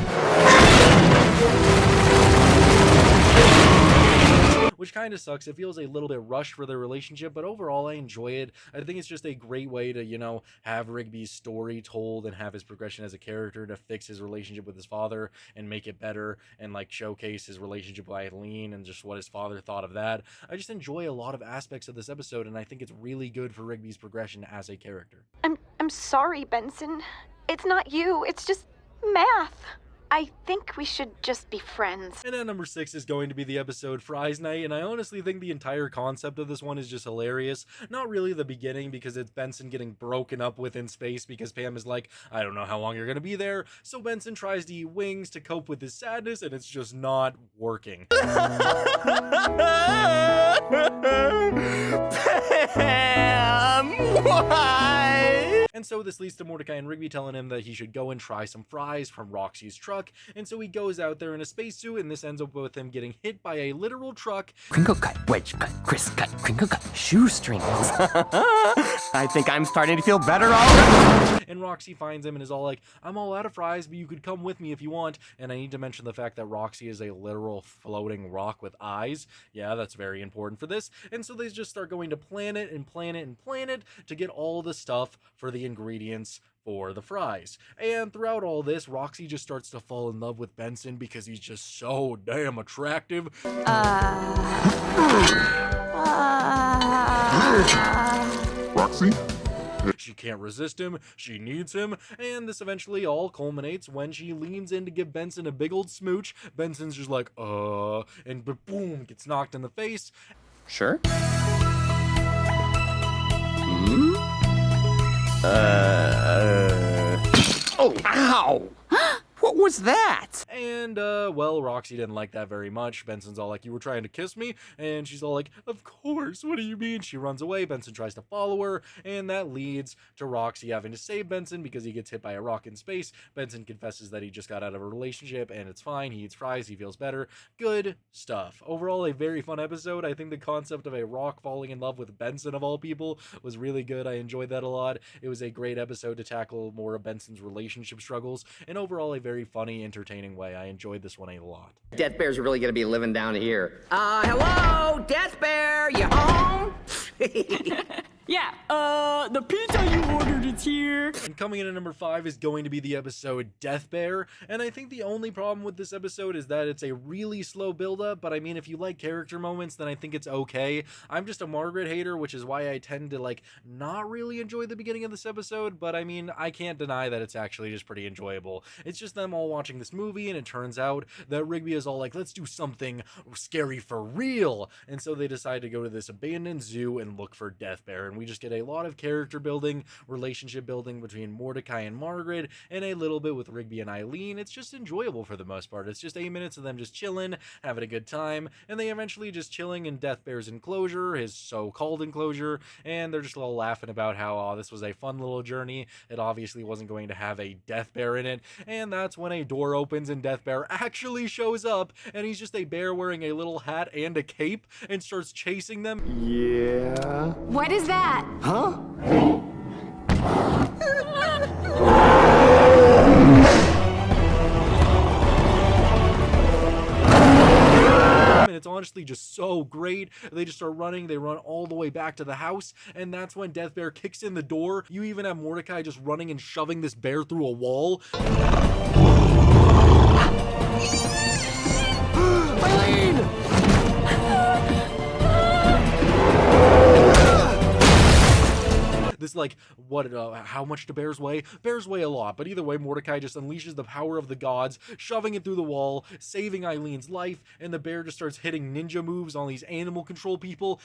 Which kind of sucks. It feels a little bit rushed for their relationship, but overall I enjoy it. I think it's just a great way to, you know, have Rigby's story told and have his progression as a character to fix his relationship with his father and make it better, and like showcase his relationship with Eileen and just what his father thought of that. I just enjoy a lot of aspects of this episode, and I think it's really good for Rigby's progression as a character. I'm sorry, Benson. It's not you, it's just math. I think we should just be friends. And at number 6 is going to be the episode Fries Night, and I honestly think the entire concept of this one is just hilarious. Not really the beginning, because it's Benson getting broken up with in space because Pam is like, "I don't know how long you're gonna be there," so Benson tries to eat wings to cope with his sadness, and it's just not working. Pam, why? And so this leads to Mordecai and Rigby telling him that he should go and try some fries from Roxy's truck, and so he goes out there in a spacesuit, and this ends up with him getting hit by a literal truck. Crinkle cut, wedge cut, crisp cut, crinkle cut, shoestrings. I think I'm starting to feel better already. And Roxy finds him and is all like, "I'm all out of fries, but you could come with me if you want." And I need to mention the fact that Roxy is a literal floating rock with eyes. Yeah, that's very important for this. And so they just start going to planet and planet and planet to get all the stuff for the ingredients for the fries. And throughout all this, Roxy just starts to fall in love with Benson because he's just so damn attractive. Roxy? She can't resist him, she needs him, and this eventually all culminates when she leans in to give Benson a big old smooch. Benson's just like, and boom, gets knocked in the face. Sure. Oh, ow! was that? And, well, Roxy didn't like that very much. Benson's all like, you were trying to kiss me? And she's all like, of course, what do you mean? She runs away, Benson tries to follow her, and that leads to Roxy having to save Benson because he gets hit by a rock in space. Benson confesses that he just got out of a relationship, and it's fine, he eats fries, he feels better. Good stuff. Overall, a very fun episode. I think the concept of a rock falling in love with Benson, of all people, was really good. I enjoyed that a lot. It was a great episode to tackle more of Benson's relationship struggles, and overall a very funny, entertaining way. I enjoyed this one a lot. Death Bear's really gonna be living down here. Hello? Death Bear, you home? Yeah, the pizza you ordered is here. And coming in at number 5 is going to be the episode Death Bear, and I think the only problem with this episode is that it's a really slow build-up, but I mean, if you like character moments, then I think it's okay. I'm just a Margaret hater, which is why I tend to, like, not really enjoy the beginning of this episode, but I mean, I can't deny that it's actually just pretty enjoyable. It's just them all watching this movie, and it turns out that Rigby is all like, let's do something scary for real, and so they decide to go to this abandoned zoo and look for Death Bear, and we just get a lot of character building, relationship building between Mordecai and Margaret, and a little bit with Rigby and Eileen. It's just enjoyable for the most part. It's just 8 minutes of them just chilling, having a good time, and they eventually just chilling in Death Bear's enclosure, his so-called enclosure, and they're just all laughing about how, oh, this was a fun little journey. It obviously wasn't going to have a Death Bear in it, and that's when a door opens and Death Bear actually shows up, and he's just a bear wearing a little hat and a cape, and starts chasing them. Yeah. What is that? Huh? And it's honestly just so great. They just start running, they run all the way back to the house, and that's when Death Bear kicks in the door. You even have Mordecai just running and shoving this bear through a wall. Eileen! This, like, how much do bears weigh? Bears weigh a lot, but either way, Mordecai just unleashes the power of the gods, shoving it through the wall, saving Eileen's life, and the bear just starts hitting ninja moves on these animal control people.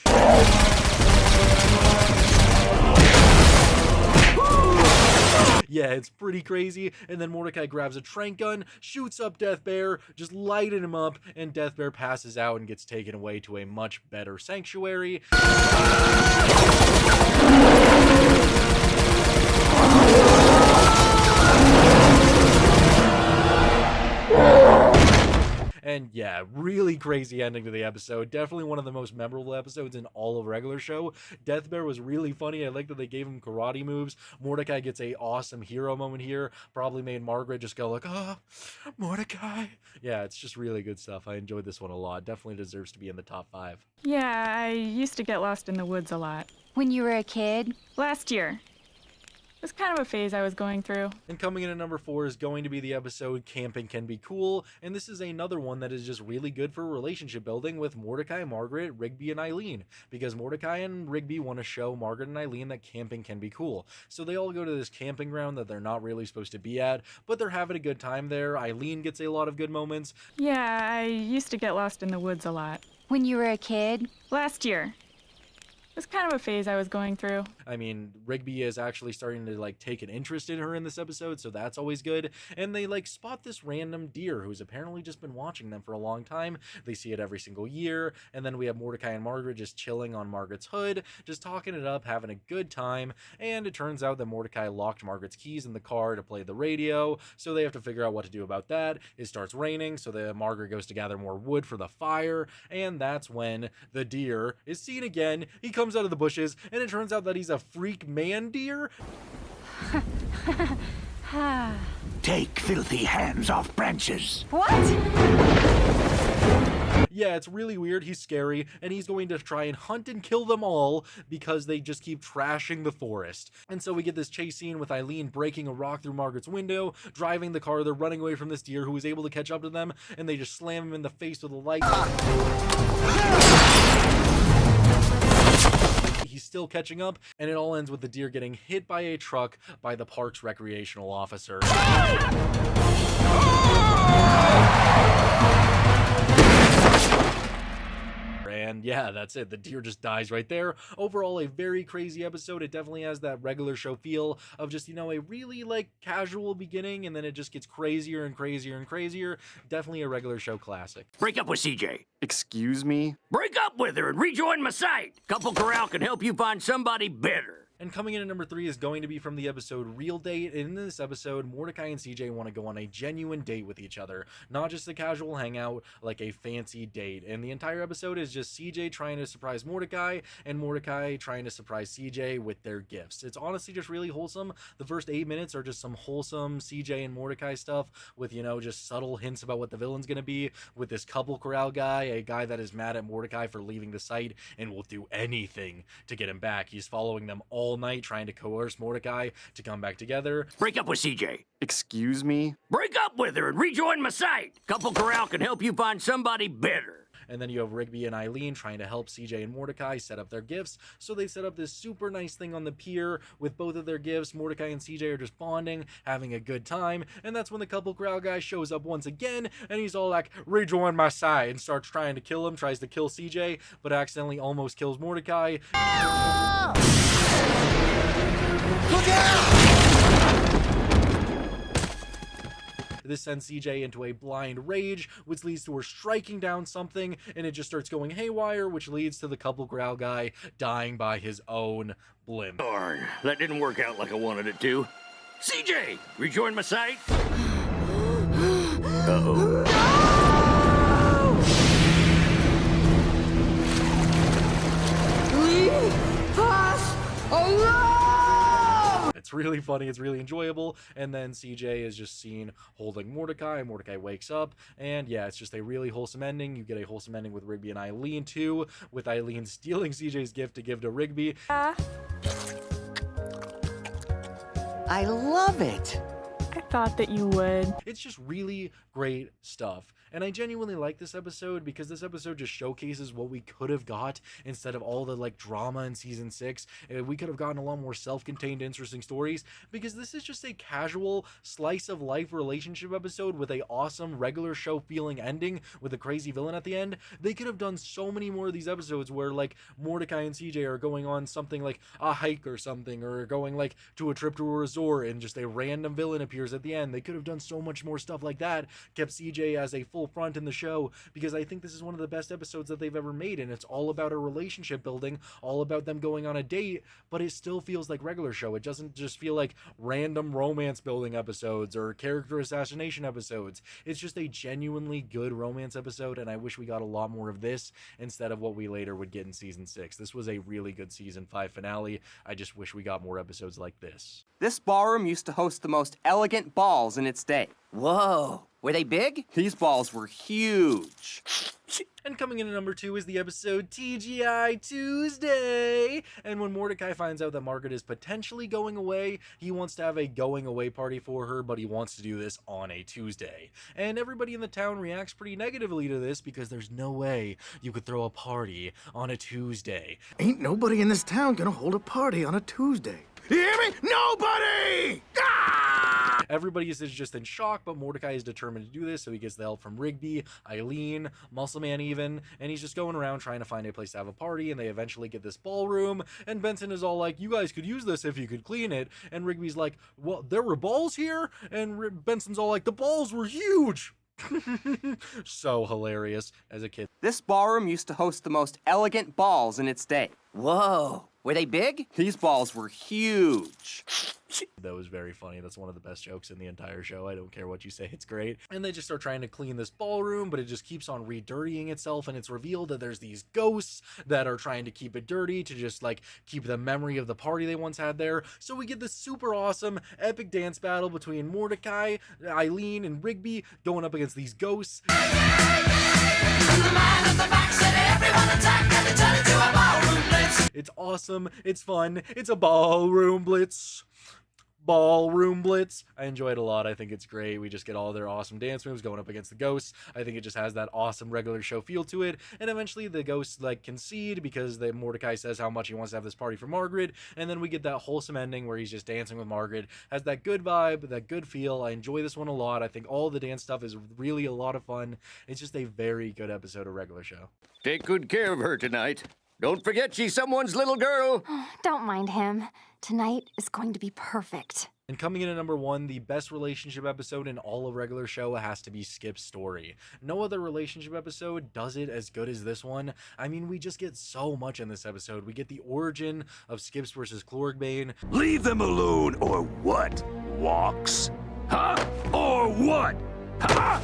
Yeah, it's pretty crazy, and then Mordecai grabs a trank gun, shoots up Death Bear, just lighting him up, and Death Bear passes out and gets taken away to a much better sanctuary. And yeah, really crazy ending to the episode. Definitely one of the most memorable episodes in all of regular show. Death Bear was really funny. I like that they gave him karate moves. Mordecai gets a awesome hero moment here. Probably made Margaret just go like, oh, Mordecai. Yeah, it's just really good stuff. I enjoyed this one a lot. Definitely deserves to be in the top 5. Yeah, I used to get lost in the woods a lot. When you were a kid? Last year. It was kind of a phase I was going through. And coming in at number 4 is going to be the episode Camping Can Be Cool, and this is another one that is just really good for relationship building with Mordecai, Margaret, Rigby, and Eileen, because Mordecai and Rigby want to show Margaret and Eileen that camping can be cool. So they all go to this camping ground that they're not really supposed to be at, but they're having a good time there. Eileen gets a lot of good moments. Yeah, I used to get lost in the woods a lot. When you were a kid? Last year. It was kind of a phase I was going through. I mean, Rigby is actually starting to, like, take an interest in her in this episode, so that's always good. And they, like, spot this random deer who's apparently just been watching them for a long time. They see it every single year. And then we have Mordecai and Margaret just chilling on Margaret's hood, just talking it up, having a good time. And it turns out that Mordecai locked Margaret's keys in the car to play the radio, so they have to figure out what to do about that. It starts raining, so Margaret goes to gather more wood for the fire. And that's when the deer is seen again. He comes out of the bushes, and it turns out that he's a freak man deer. Take filthy hands off branches. What? Yeah, it's really weird. He's scary, and he's going to try and hunt and kill them all because they just keep trashing the forest. And so we get this chase scene with Eileen breaking a rock through Margaret's window, driving the car. They're running away from this deer who is able to catch up to them, and they just slam him in the face with a light. He's still catching up, and it all ends with the deer getting hit by a truck by the park's recreational officer. And yeah, yeah, that's it. The deer just dies right there. Overall, a very crazy episode. It definitely has that regular show feel of just, you know, a really like casual beginning, and then it just gets crazier and crazier and crazier. Definitely a regular show classic. Break up with CJ. Excuse me? Break up with her and rejoin my site. Couple Corral can help you find somebody better. And coming in at number 3 is going to be from the episode Real Date. In this episode, Mordecai and CJ want to go on a genuine date with each other, not just a casual hangout, like a fancy date. And the entire episode is just CJ trying to surprise Mordecai, and Mordecai trying to surprise CJ with their gifts. It's honestly just really wholesome. The first 8 minutes are just some wholesome CJ and Mordecai stuff with, you know, just subtle hints about what the villain's going to be, with this couple corral guy, a guy that is mad at Mordecai for leaving the site and will do anything to get him back. He's following them all night, trying to coerce Mordecai to come back together. Break up with CJ. Excuse me? Break up with her and rejoin my site. Couple Corral can help you find somebody better. And then you have Rigby and Eileen trying to help CJ and Mordecai set up their gifts. So they set up this super nice thing on the pier with both of their gifts. Mordecai and CJ are just bonding, having a good time. And that's when the couple corral guy shows up once again, and he's all like, rejoin my side, and starts trying to kill him, tries to kill CJ, but accidentally almost kills Mordecai. Look out! This sends CJ into a blind rage, which leads to her striking down something, and it just starts going haywire, which leads to the couple growl guy dying by his own blimp. Darn, that didn't work out like I wanted it to. CJ, rejoin my site. Uh-oh. Leave us alone! It's really funny, it's really enjoyable, and then CJ is just seen holding Mordecai. Mordecai wakes up, and yeah, it's just a really wholesome ending. You get a wholesome ending with Rigby and Eileen too, with Eileen stealing CJ's gift to give to Rigby. I love it. I thought that you would. It's just really great stuff. And I genuinely like this episode because this episode just showcases what we could have got instead of all the like drama in season 6. We could have gotten a lot more self-contained, interesting stories, because this is just a casual slice of life relationship episode with a awesome regular show feeling ending with a crazy villain at the end. They could have done so many more of these episodes where like Mordecai and CJ are going on something like a hike or something, or going like to a trip to a resort, and just a random villain appears at the end. They could have done so much more stuff like that, kept CJ as a full front in the show, because I think this is one of the best episodes that they've ever made, and it's all about a relationship building, all about them going on a date, but it still feels like regular show. It doesn't just feel like random romance building episodes or character assassination episodes. It's just a genuinely good romance episode, and I wish we got a lot more of this instead of what we later would get in season 6. This was a really good season 5 finale. I just wish we got more episodes like this. This ballroom used to host the most elegant balls in its day. Whoa, were they big? These balls were huge. And coming in at number 2 is the episode TGI Tuesday. And when Mordecai finds out that Margaret is potentially going away, he wants to have a going away party for her, but he wants to do this on a Tuesday. And everybody in the town reacts pretty negatively to this, because there's no way you could throw a party on a Tuesday. Ain't nobody in this town gonna hold a party on a Tuesday. You hear me? Nobody! Ah! Everybody is just in shock, but Mordecai is determined to do this, so he gets the help from Rigby, Eileen, Muscle Man even, and he's just going around trying to find a place to have a party, and they eventually get this ballroom, and Benson is all like, you guys could use this if you could clean it, and Rigby's like, well, there were balls here? And Benson's all like, the balls were huge! So hilarious as a kid. This ballroom used to host the most elegant balls in its day. Whoa, were they big? These balls were huge. That was very funny. That's one of the best jokes in the entire show. I don't care what you say, it's great. And they just start trying to clean this ballroom, but it just keeps on re-dirtying itself, and it's revealed that there's these ghosts that are trying to keep it dirty to just like keep the memory of the party they once had there. So we get this super awesome epic dance battle between Mordecai, Eileen, and Rigby going up against these ghosts. It's awesome, it's fun, it's a ballroom blitz. Ballroom Blitz. I enjoy it a lot. I think it's great. We just get all their awesome dance moves going up against the ghosts. I think it just has that awesome regular show feel to it. And eventually the ghosts like concede because the Mordecai says how much he wants to have this party for Margaret. And then we get that wholesome ending where he's just dancing with Margaret. Has that good vibe, that good feel. I enjoy this one a lot. I think all the dance stuff is really a lot of fun. It's just a very good episode of regular show. Take good care of her tonight. Don't forget she's someone's little girl. Don't mind him. Tonight is going to be perfect. And coming in at number 1, the best relationship episode in all of regular show has to be Skip's story. No other relationship episode does it as good as this one. I mean, we just get so much in this episode. We get the origin of Skips versus Clorgbane. Leave them alone or what? Walks? Huh? Or what? Huh?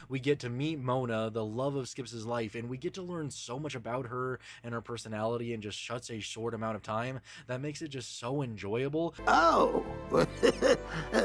We get to meet Mona, the love of Skips' life, and we get to learn so much about her and her personality in just such a short amount of time that makes it just so enjoyable. Oh,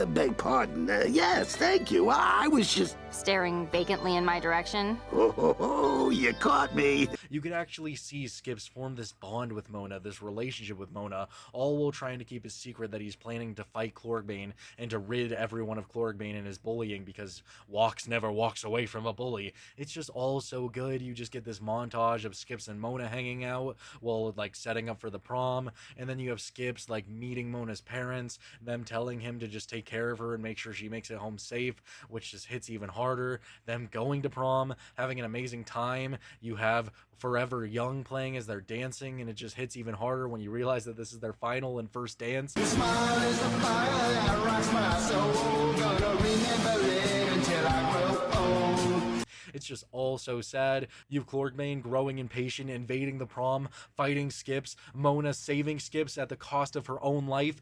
beg pardon. Yes, thank you. I was just staring vacantly in my direction. Oh, you caught me. You could actually see Skips form this bond with Mona, this relationship with Mona, all while trying to keep a secret that he's planning to fight Clorgbane and to rid everyone of Clorgbane and his bullying, because Walks never walks away from a bully. It's just all so good. You just get this montage of Skips and Mona hanging out while like setting up for the prom, and then you have Skips like meeting Mona's parents, them telling him to just take care of her and make sure she makes it home safe, which just hits even harder. Them going to prom, having an amazing time. You have Forever Young playing as they're dancing, and it just hits even harder when you realize that this is their final and first dance. Your smile is the fire that rocks my soul. Gonna remember it until I grow old. It's just all so sad. You have Clorgbane growing impatient, invading the prom, fighting Skips, Mona saving Skips at the cost of her own life.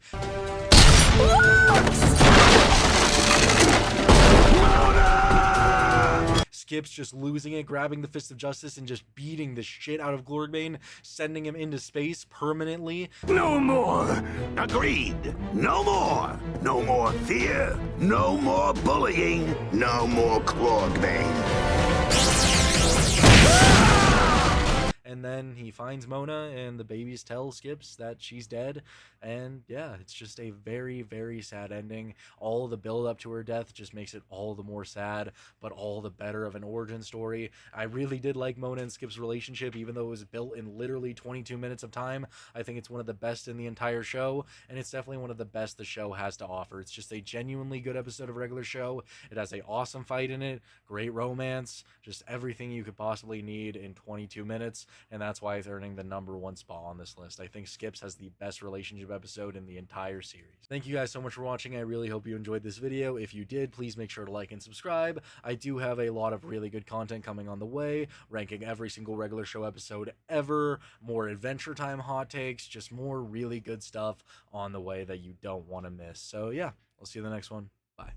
Skips just losing it, grabbing the Fist of Justice and just beating the shit out of Clorgbane, sending him into space permanently. No more. Agreed. No more. No more fear. No more bullying. No more Clorgbane. And then he finds Mona, and the babies tell Skips that she's dead. And yeah, it's just a very, very sad ending. All the build up to her death just makes it all the more sad, but all the better of an origin story. I really did like Mona and Skip's relationship, even though it was built in literally 22 minutes of time. I think it's one of the best in the entire show, and it's definitely one of the best the show has to offer. It's just a genuinely good episode of regular show. It has an awesome fight in it, great romance, just everything you could possibly need in 22 minutes. And that's why it's earning the #1 spot on this list. I think Skips has the best relationship episode in the entire series. Thank you guys so much for watching. I really hope you enjoyed this video. If you did, please make sure to like and subscribe. I do have a lot of really good content coming on the way, ranking every single regular show episode ever, more Adventure Time hot takes, just more really good stuff on the way that you don't want to miss. So yeah, I'll see you in the next one. Bye.